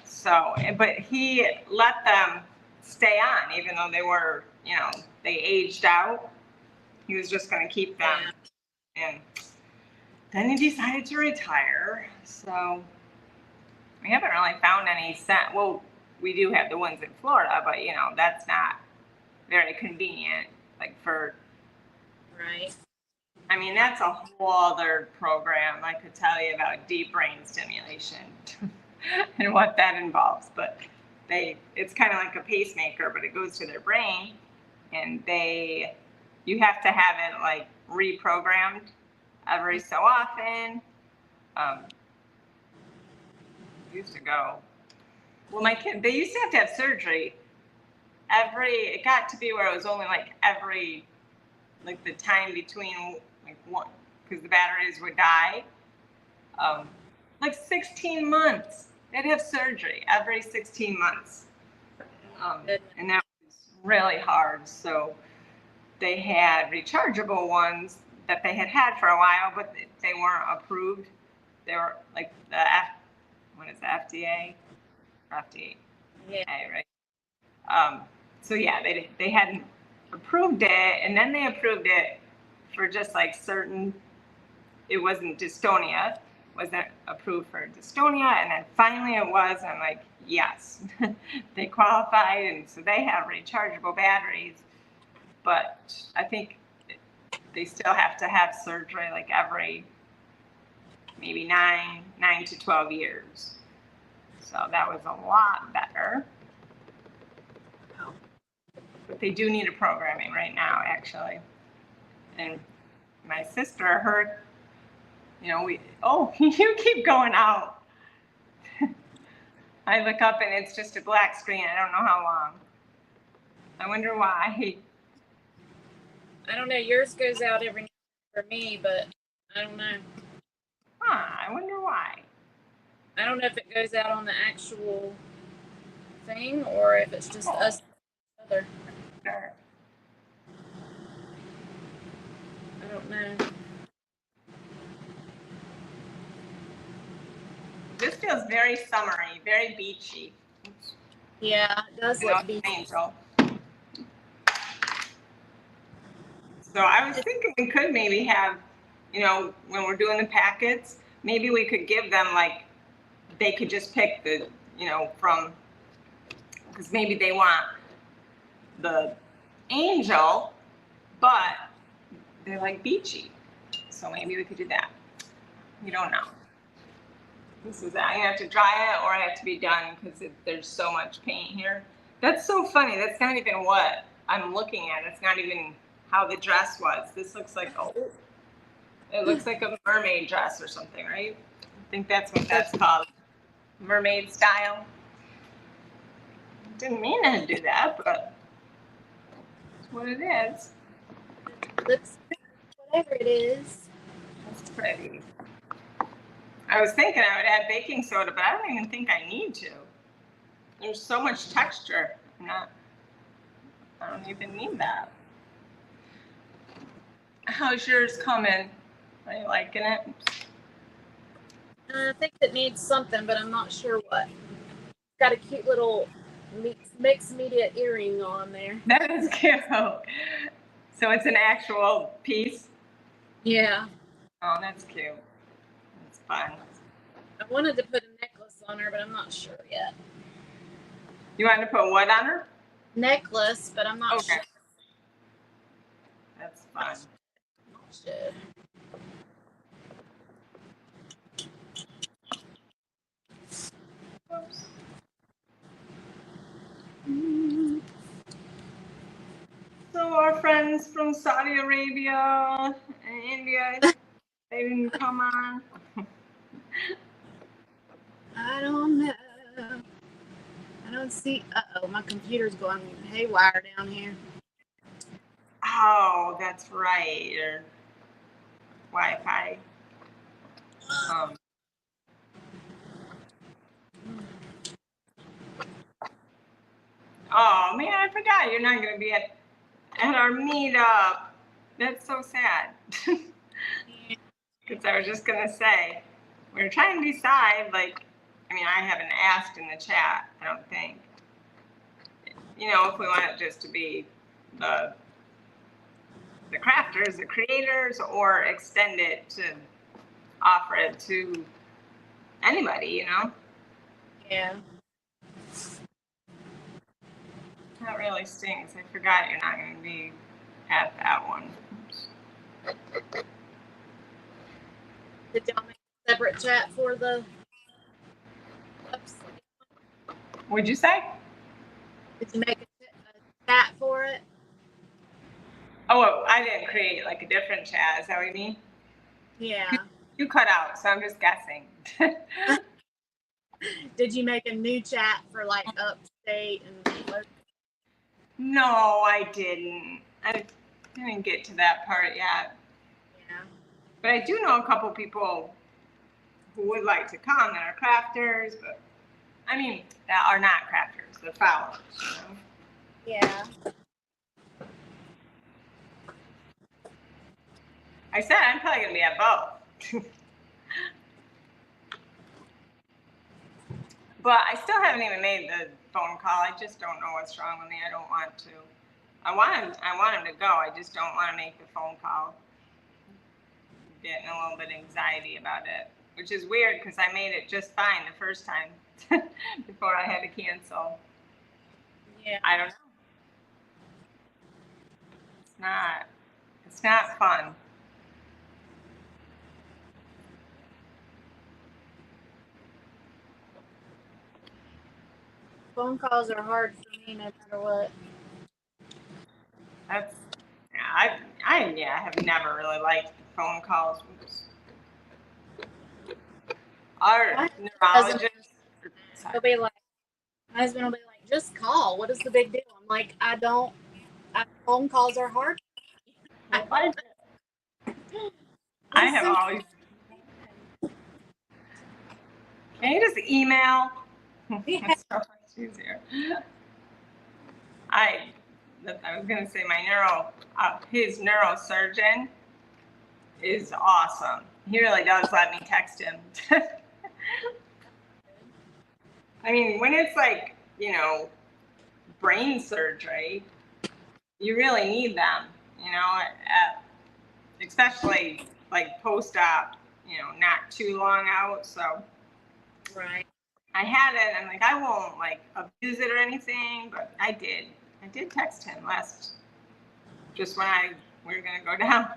So, but he let them stay on, even though they were, they aged out. He was just going to keep them. And then he decided to retire. So we haven't really found any well, we do have the ones in Florida, but that's not very convenient, like for. Right. I mean, that's a whole other program. I could tell you about deep brain stimulation and what that involves, but it's kind of like a pacemaker, but it goes to their brain, and you have to have it like reprogrammed every so often. Used to go. Well, my kid, they used to have surgery it got to be where it was only like the time between like one, because the batteries would die. Like 16 months. They'd have surgery every 16 months. And that was really hard. So they had rechargeable ones that they had for a while, but they weren't approved. They were like the FDA? FDA, yeah. Right? So yeah, they hadn't approved it, and then they approved it for just like certain. It wasn't dystonia, wasn't approved for dystonia, and then finally it was, and I'm like, yes, they qualified, and so they have rechargeable batteries, but I think they still have to have surgery like every maybe 9 to 12 years. So that was a lot better. But they do need a programming right now, actually. And my sister heard, you keep going out. I look up and it's just a black screen. I don't know how long. I wonder why. I don't know. Yours goes out every night for me, but I don't know. I wonder why. I don't know if it goes out on the actual thing or if it's just us together. Sure. I don't know. This feels very summery, very beachy. Yeah, it does You know, look beachy. Angel. So I was thinking we could maybe have, you know, when we're doing the packets, maybe we could give them like, they could just pick the, you know, from, because maybe they want the angel, but they're like beachy. So maybe we could do that. You don't know. This is, I have to dry it or I have to be done because there's so much paint here. That's so funny. That's not even what I'm looking at. It's not even how the dress was. This looks like, oh, it looks like a mermaid dress or something, right? I think that's what that's called. Mermaid style. Didn't mean to do that, but it's what it is. Looks whatever it is. That's pretty. I was thinking I would add baking soda, but I don't even think I need to. There's so much texture. I don't even need that. How's yours coming? Are you liking it? I think it needs something, but I'm not sure what. Got a cute little mixed media earring on there. That is cute. So it's an actual piece? Yeah. Oh, that's cute. That's fun. I wanted to put a necklace on her, but I'm not sure yet. You want to put what on her? Necklace, but I'm not sure. That's fun. Should. Oops. So our friends from Saudi Arabia and India, they didn't come on. I don't know. I don't see. Uh-oh, my computer's going haywire down here. Oh, that's right. Or Wi-Fi. Oh man, I forgot you're not gonna be at our meetup. That's so sad. Because I was just gonna say, we were trying to decide. Like, I mean, I haven't asked in the chat. I don't think. You know, if we want it just to be the crafters, the creators, or extend it to offer it to anybody. You know. Yeah. That really stings. I forgot you're not going to be at that one. Oops. Did y'all make a separate chat for the What'd you say? Did you make a chat for it? Oh, I didn't create like a different chat. Is that what you mean? Yeah. You cut out, so I'm just guessing. Did you make a new chat for like upstate and No, I didn't. I didn't get to that part yet. yeah. But I do know a couple people who would like to come that are crafters, but I mean, that are not crafters, they're followers, you know? Yeah. I said I'm probably going to be at both. But I still haven't even made the phone call. I just don't know what's wrong with me. I don't want to. I want him to go. I just don't want to make the phone call. I'm getting a little bit anxiety about it, which is weird because I made it just fine the first time before I had to cancel. Yeah. I don't know. It's not fun. Phone calls are hard for me no matter what. That's, yeah, I have never really liked the phone calls. Our neurologist, They'll be like, My husband will be like, just call. What is the big deal? I'm like, phone calls are hard. I have Listen. always. Can you just email? Yeah. It's so much easier. I was gonna say his neurosurgeon is awesome. He really does let me text him. I mean, when it's like, brain surgery, you really need them, especially like post-op, not too long out. So Right. I had it. I'm like, I won't like abuse it or anything, but I did. I did text him just when we were gonna go down.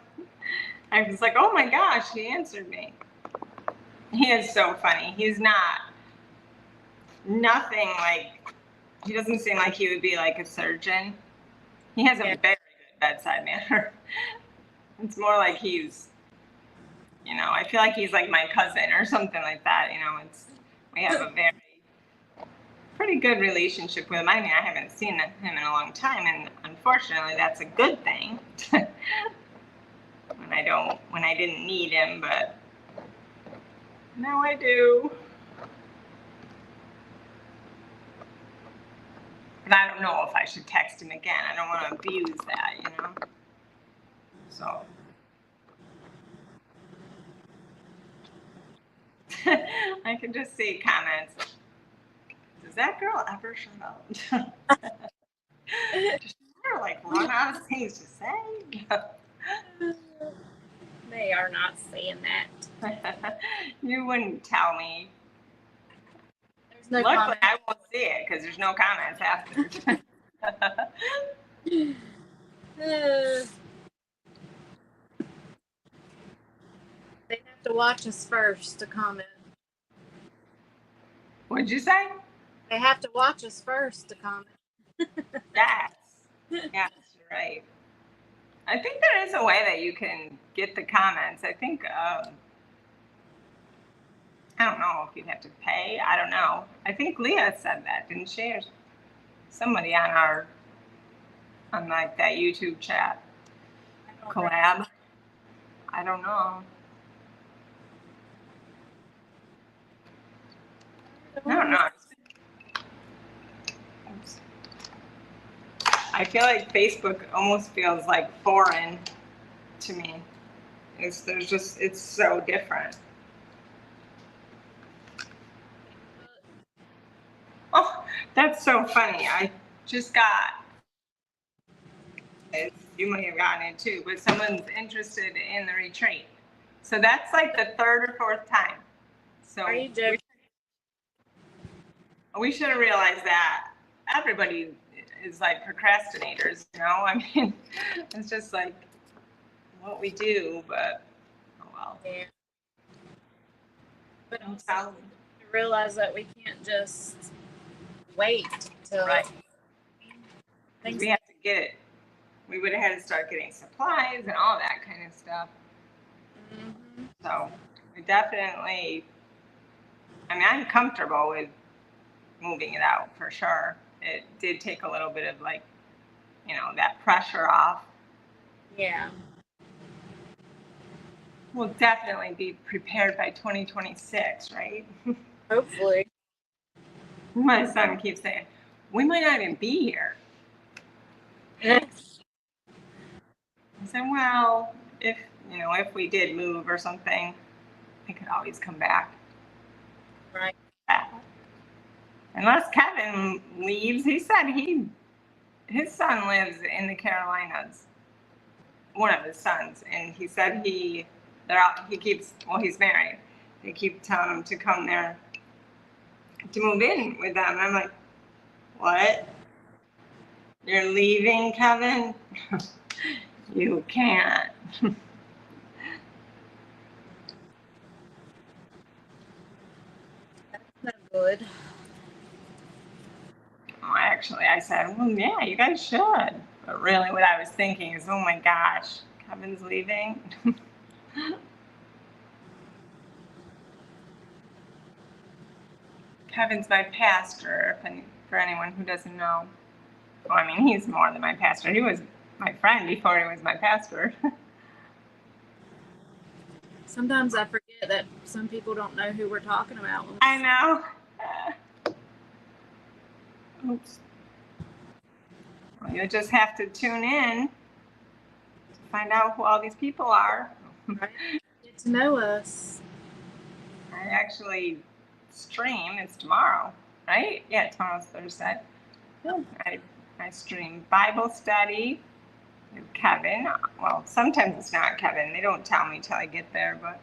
I was like, oh my gosh, he answered me. He is so funny. He's nothing like, he doesn't seem like he would be like a surgeon. He has a very good bedside manner. It's more like he's, I feel like he's like my cousin or something like that. We have a pretty good relationship with him. I mean, I haven't seen him in a long time, and unfortunately, that's a good thing. when I didn't need him, but now I do. But I don't know if I should text him again. I don't want to abuse that, So. I can just see comments. Does that girl ever shut up? Does she ever like run out of things to say? They are not saying that. You wouldn't tell me. There's no Luckily, comment. I won't see it because there's no comments after. They have to watch us first to comment. What'd you say? They have to watch us first to comment. Yes, you're right. I think there is a way that you can get the comments. I think, I don't know if you'd have to pay. I don't know. I think Leah said that, didn't she? Or somebody on like that YouTube chat collab. I don't know. I don't know. Oops. I feel like Facebook almost feels like foreign to me. It's so different. Oh, that's so funny. I just got, you might have gotten it too, but someone's interested in the retreat. So that's like the third or fourth time. So Are you joking? We should have realized that everybody is like procrastinators, I mean, it's just like what we do, but oh well. Yeah. But also to realize that we can't just wait till Right. things. We have to get it. We would have had to start getting supplies and all that kind of stuff. Mm-hmm. So we definitely, I mean, I'm comfortable with moving it out for sure. It did take a little bit of like, that pressure off. Yeah. We'll definitely be prepared by 2026, right? Hopefully. My son keeps saying, we might not even be here. I said, well, if we did move or something, I could always come back. Right. Unless Kevin leaves, he said his son lives in the Carolinas, one of his sons, and he said he's married. They keep telling him to come there to move in with them. And I'm like, what? You're leaving, Kevin? You can't. That's no good. Well, actually, I said, well, yeah, you guys should. But really what I was thinking is, oh my gosh, Kevin's leaving. Kevin's my pastor, for anyone who doesn't know. Well, I mean, he's more than my pastor. He was my friend before he was my pastor. Sometimes I forget that some people don't know who we're talking about. I know. Oops. Well, you'll just have to tune in to find out who all these people are. Right? Get to know us. I actually stream. It's tomorrow, right? Yeah, tomorrow's Thursday. I stream Bible study with Kevin. Well, sometimes it's not Kevin. They don't tell me till I get there, but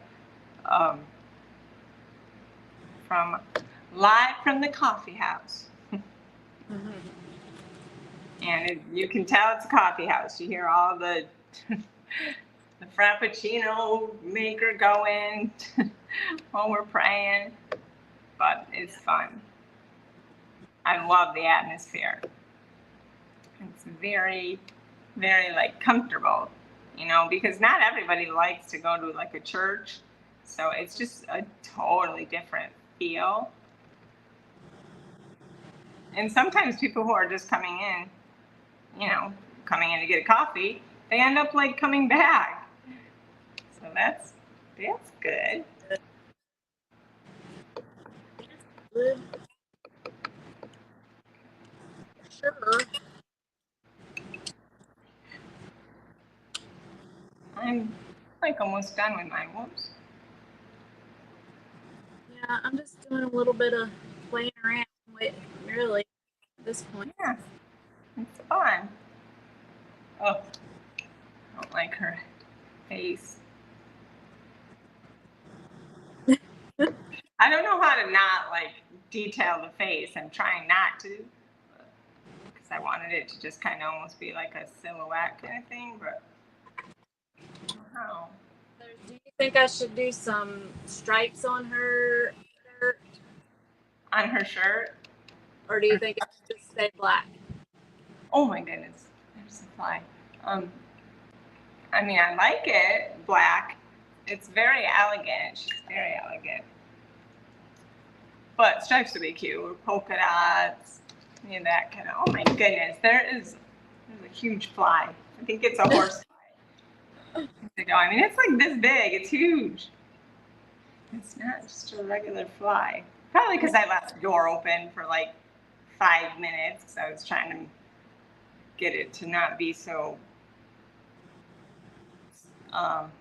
from live from the coffee house. And you can tell it's a coffee house. You hear all the the frappuccino maker going while we're praying, but it's fun. I love the atmosphere. It's very, very like comfortable, you know, because not everybody likes to go to like a church, so it's just a totally different feel. And sometimes people who are just coming in, you know, coming in to get a coffee, they end up like coming back. So that's good. Good. Sure. I'm like almost done with mine. Whoops. Yeah, I'm just doing a little bit of playing around with really at this point. Yeah, it's fun. Oh, I don't like her face. I don't know how to not like detail the face. I'm trying not to, because I wanted it to just kind of almost be like a silhouette kind of thing, but I don't know. So do you think I should do some stripes on her shirt, On her shirt? or do you think it should just stay black? Oh my goodness, there's a fly. I mean, I like it black. It's very elegant. She's very elegant. But stripes would be cute, or polka dots, you know, that kind of. Oh my goodness, there's a huge fly. I think it's a horse fly. I mean, it's like this big. It's huge. It's not just a regular fly. Probably because I left the door open for like 5 minutes, because I was trying to get it to not be so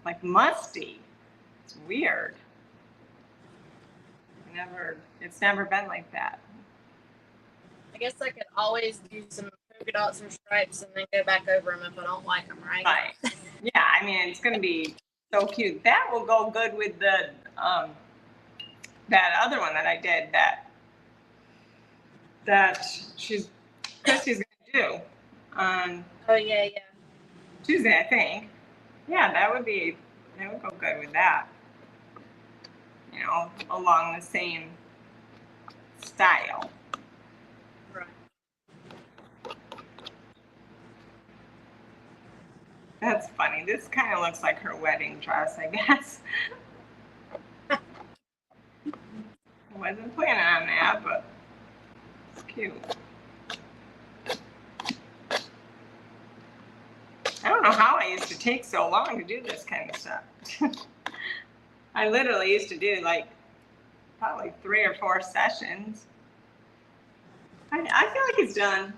like musty. It's weird. It's never been like that. I guess I could always do some polka dots or stripes and then go back over them if I don't like them, right? Right. Yeah, I mean, it's gonna be so cute. That will go good with the that other one that I did that Christy's gonna do on Oh yeah. Tuesday, I think. Yeah, that would go good with that. You know, along the same style. Right. That's funny. This kind of looks like her wedding dress, I guess. I wasn't planning on that, but it's cute. I don't know how I used to take so long to do this kind of stuff. I literally used to do like probably 3 or 4 sessions. I feel like it's done.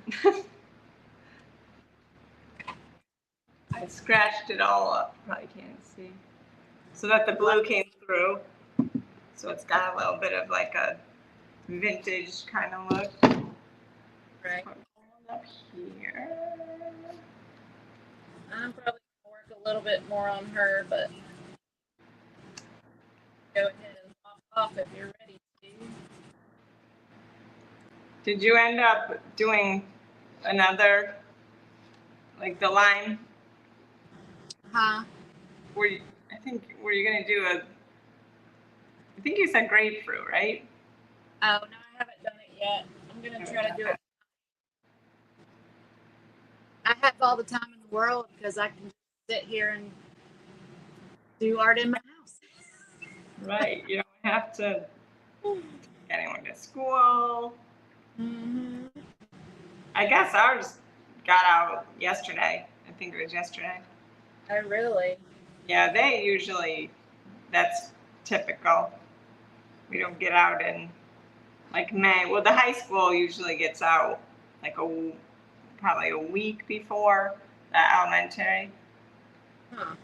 I scratched it all up. Probably can't see. So that the blue came through. So it's got a little bit of like a vintage kind of look. Right. Up here. I'm probably gonna work a little bit more on her, but go ahead and pop off if you're ready to. Did you end up doing another, like the line? Huh? Were you gonna do I think you said grapefruit, right? Oh no, I haven't done it yet. I'm gonna try to do it. I have all the time in the world because I can sit here and do art in my house. Right. You don't have to take anyone to school. Mm-hmm. I guess ours got out yesterday. I think it was yesterday. Oh, really? Yeah, they usually, that's typical. We don't get out in like May. Well, the high school usually gets out like probably a week before the elementary. Huh.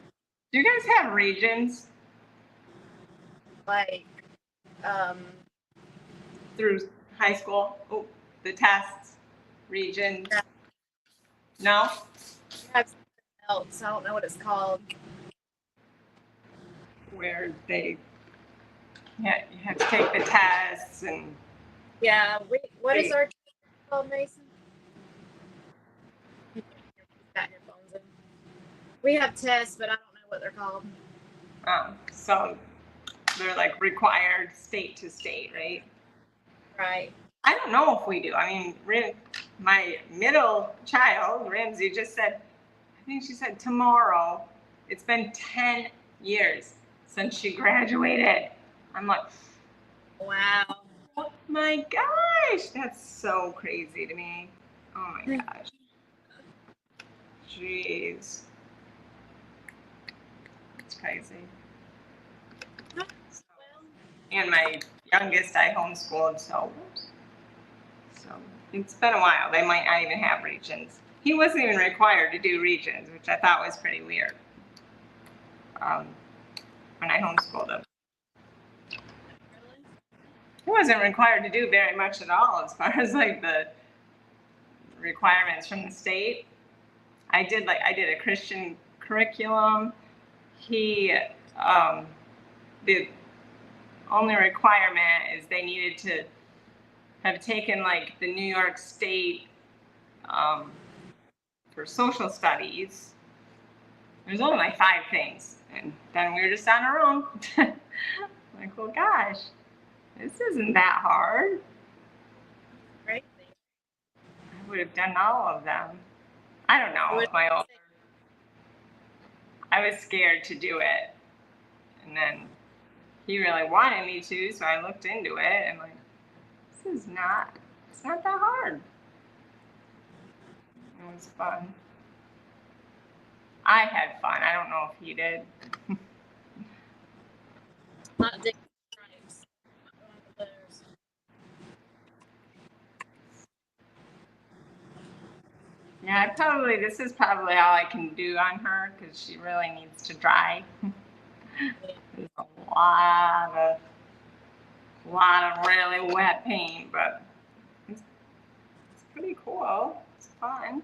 Do you guys have regions Like, through high school? Oh, the tests, regions? Yeah. No? you have something else. I don't know what it's called. Where they, yeah, you have to take the tests and. Yeah. What is our called, Mason? He's got headphones in. We have tests, but I don't know what they're called. So they're like required state to state, right? Right. I don't know if we do. I mean, my middle child, Ramsey, just said, I think she said tomorrow. It's been 10 years since she graduated. I'm like, Wow. oh my gosh, that's so crazy to me. Oh my gosh. Jeez. It's crazy. And my youngest I homeschooled, so it's been a while. They might not even have regions. He wasn't even required to do regions, which I thought was pretty weird. When I homeschooled him, he wasn't required to do very much at all as far as like the requirements from the state. I did a Christian curriculum. He the only requirement is they needed to have taken like the New York State for social studies. There's only like 5 things, and then we were just on our own. Like, well, gosh, this isn't that hard. Crazy. I would have done all of them. I don't know. With my older, I was scared to do it, and then he really wanted me to, so I looked into it and like, it's not that hard. It was fun. I had fun. I don't know if he did. Not digging stripes. Not one of those. Yeah, this is probably all I can do on her because she really needs to dry. There's a lot of really wet paint, but it's pretty cool. It's fun.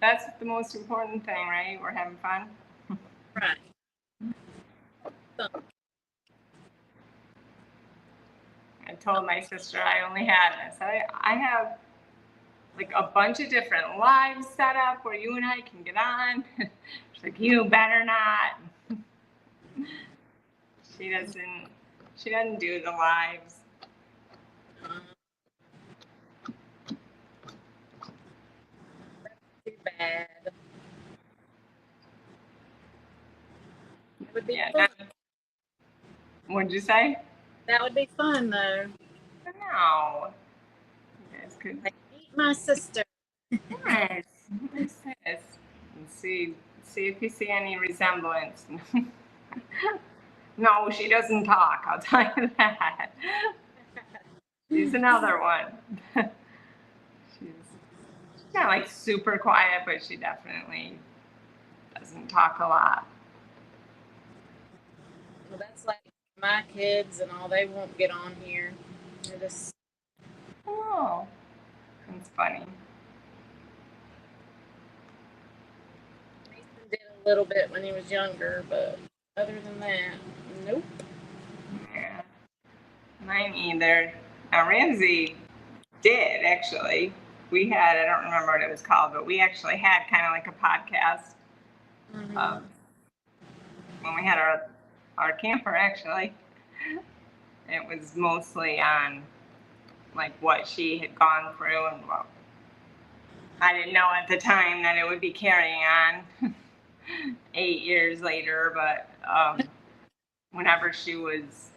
That's the most important thing, right? We're having fun. Right. I told my sister I only had this. I have like a bunch of different lives set up where you and I can get on. She's like, you better not. She doesn't do the lives. Too bad. It would be Yeah. fun. What'd you say? That would be fun, though. No. You guys could. Like, meet my sister. Yes. What's this? And see if you see any resemblance. No, she doesn't talk. I'll tell you that. She's another one. She's not like super quiet, but she definitely doesn't talk a lot. Well, that's like my kids and all. They won't get on here. They're just. Oh, that's funny. Mason did a little bit when he was younger, but other than that, nope. Yeah. Mine either. Now, Ramsey did actually. We had, I don't remember what it was called, but we actually had kind of like a podcast when we had our camper, actually. It was mostly on like what she had gone through, and well, I didn't know at the time that it would be carrying on 8 years later, but whenever she was,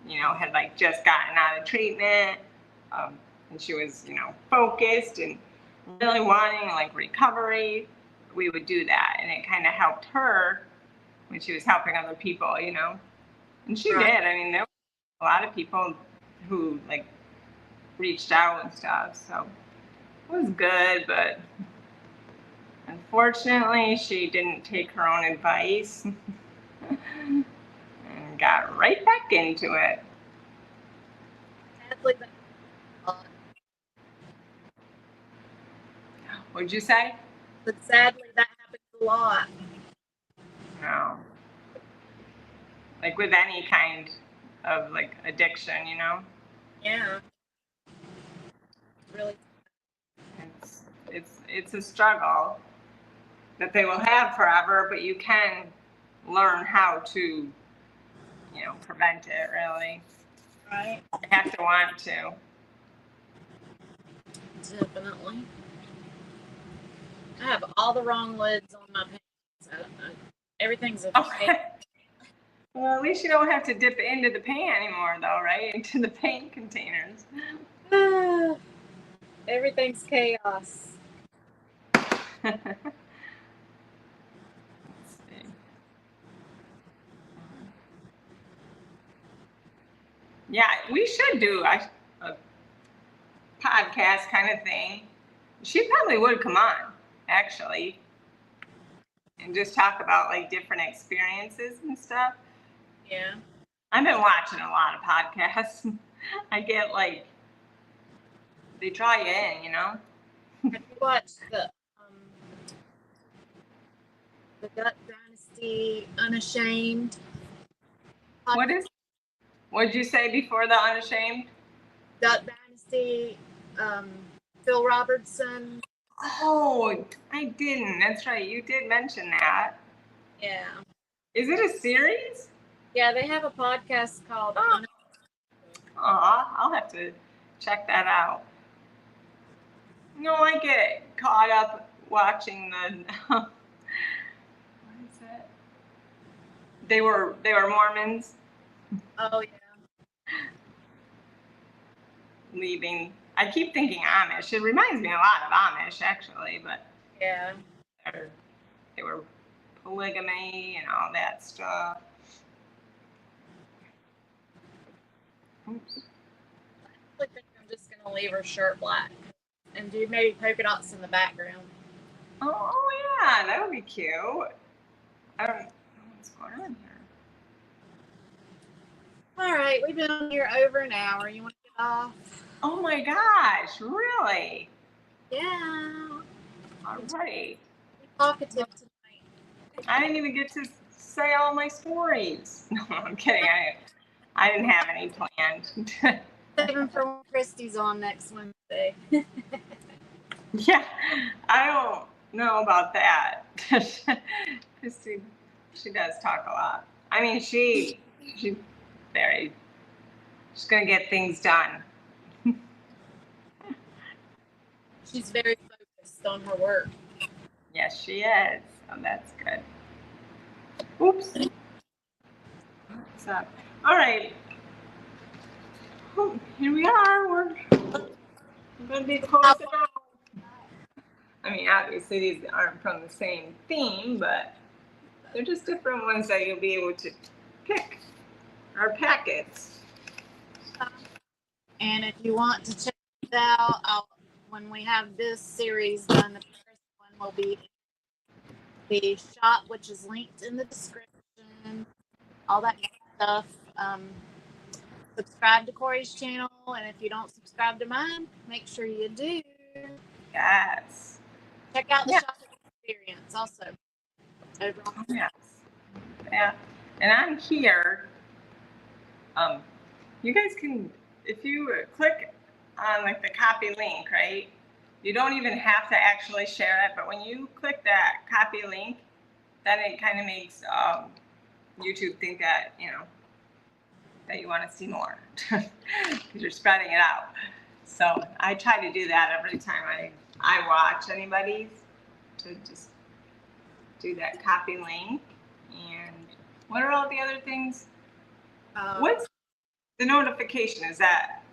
had like just gotten out of treatment, and she was, focused and really wanting like recovery, we would do that. And it kind of helped her when she was helping other people, and she Right. did. I mean, there were a lot of people who like reached out and stuff. So it was good, but unfortunately, she didn't take her own advice and got right back into it. Sadly, What'd you say? but sadly, that happens a lot. No. Like with any kind of like addiction, Yeah. Really. it's a struggle that they will have forever, but you can learn how to, prevent it really. Right. You have to want to. Definitely. I have all the wrong lids on my pants. Everything's a Okay. Well, at least you don't have to dip into the pan anymore, though, right? Into the paint containers. Everything's chaos. Let's see. Yeah, we should do a podcast kind of thing. She probably would come on, actually, and just talk about like different experiences and stuff. Yeah. I've been watching a lot of podcasts. I get like, they draw you in, Have you watched the Duck Dynasty Unashamed? What'd you say before the Unashamed? Duck Dynasty, Phil Robertson. Oh, I didn't. That's right. You did mention that. Yeah. Is it a series? Yeah, they have a podcast called Aw, I'll have to check that out. No, I get caught up watching the. What is it? They were Mormons Oh, yeah. leaving. I keep thinking Amish. It reminds me a lot of Amish, actually, but Yeah. they were polygamy and all that stuff. Oops. I think I'm just going to leave her shirt black and do maybe polka dots in the background. Oh yeah, that would be cute. I don't know what's going on here. All right, we've been on here over an hour. You want to get off? Oh my gosh, really? Yeah. All right. Be talkative tonight. I didn't even get to say all my stories. No, I'm kidding. I didn't have any planned. Saving for when Christy's on next Wednesday. Yeah, I don't know about that. Christy, she does talk a lot. I mean, she's gonna get things done. She's very focused on her work. Yes, she is. So that's good. Oops. What's up? All right. Oh, here we are. We're going to be closing out. I mean, obviously these aren't from the same theme, but they're just different ones that you'll be able to pick. Our packets. And if you want to check it out, when we have this series done, the first one will be the shop, which is linked in the description, all that kind of stuff. Subscribe to Corey's channel, and if you don't subscribe to mine, make sure you do. Yes. Check out the shopping experience also. Over on Yes. Yeah. And I'm here. You guys can, if you click on like the copy link, right? You don't even have to actually share it, but when you click that copy link, then it kind of makes YouTube think that, that you want to see more because you're spreading it out. So I try to do that every time I watch anybody's, to just do that copy link. And what are all the other things? What's the notification? Is that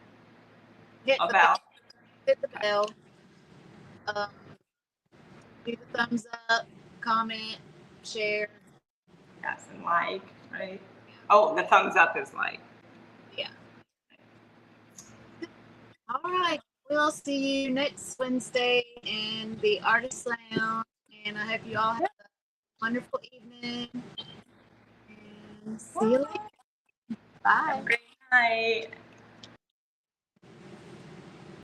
hit the about. hit the bell. Do the thumbs up, comment, share. Yes, and like, right? Oh, the thumbs up is like. Yeah. All right. We'll see you next Wednesday in the Artist Lounge. And I hope you all have a wonderful evening. And see you later. Bye. Have a great night.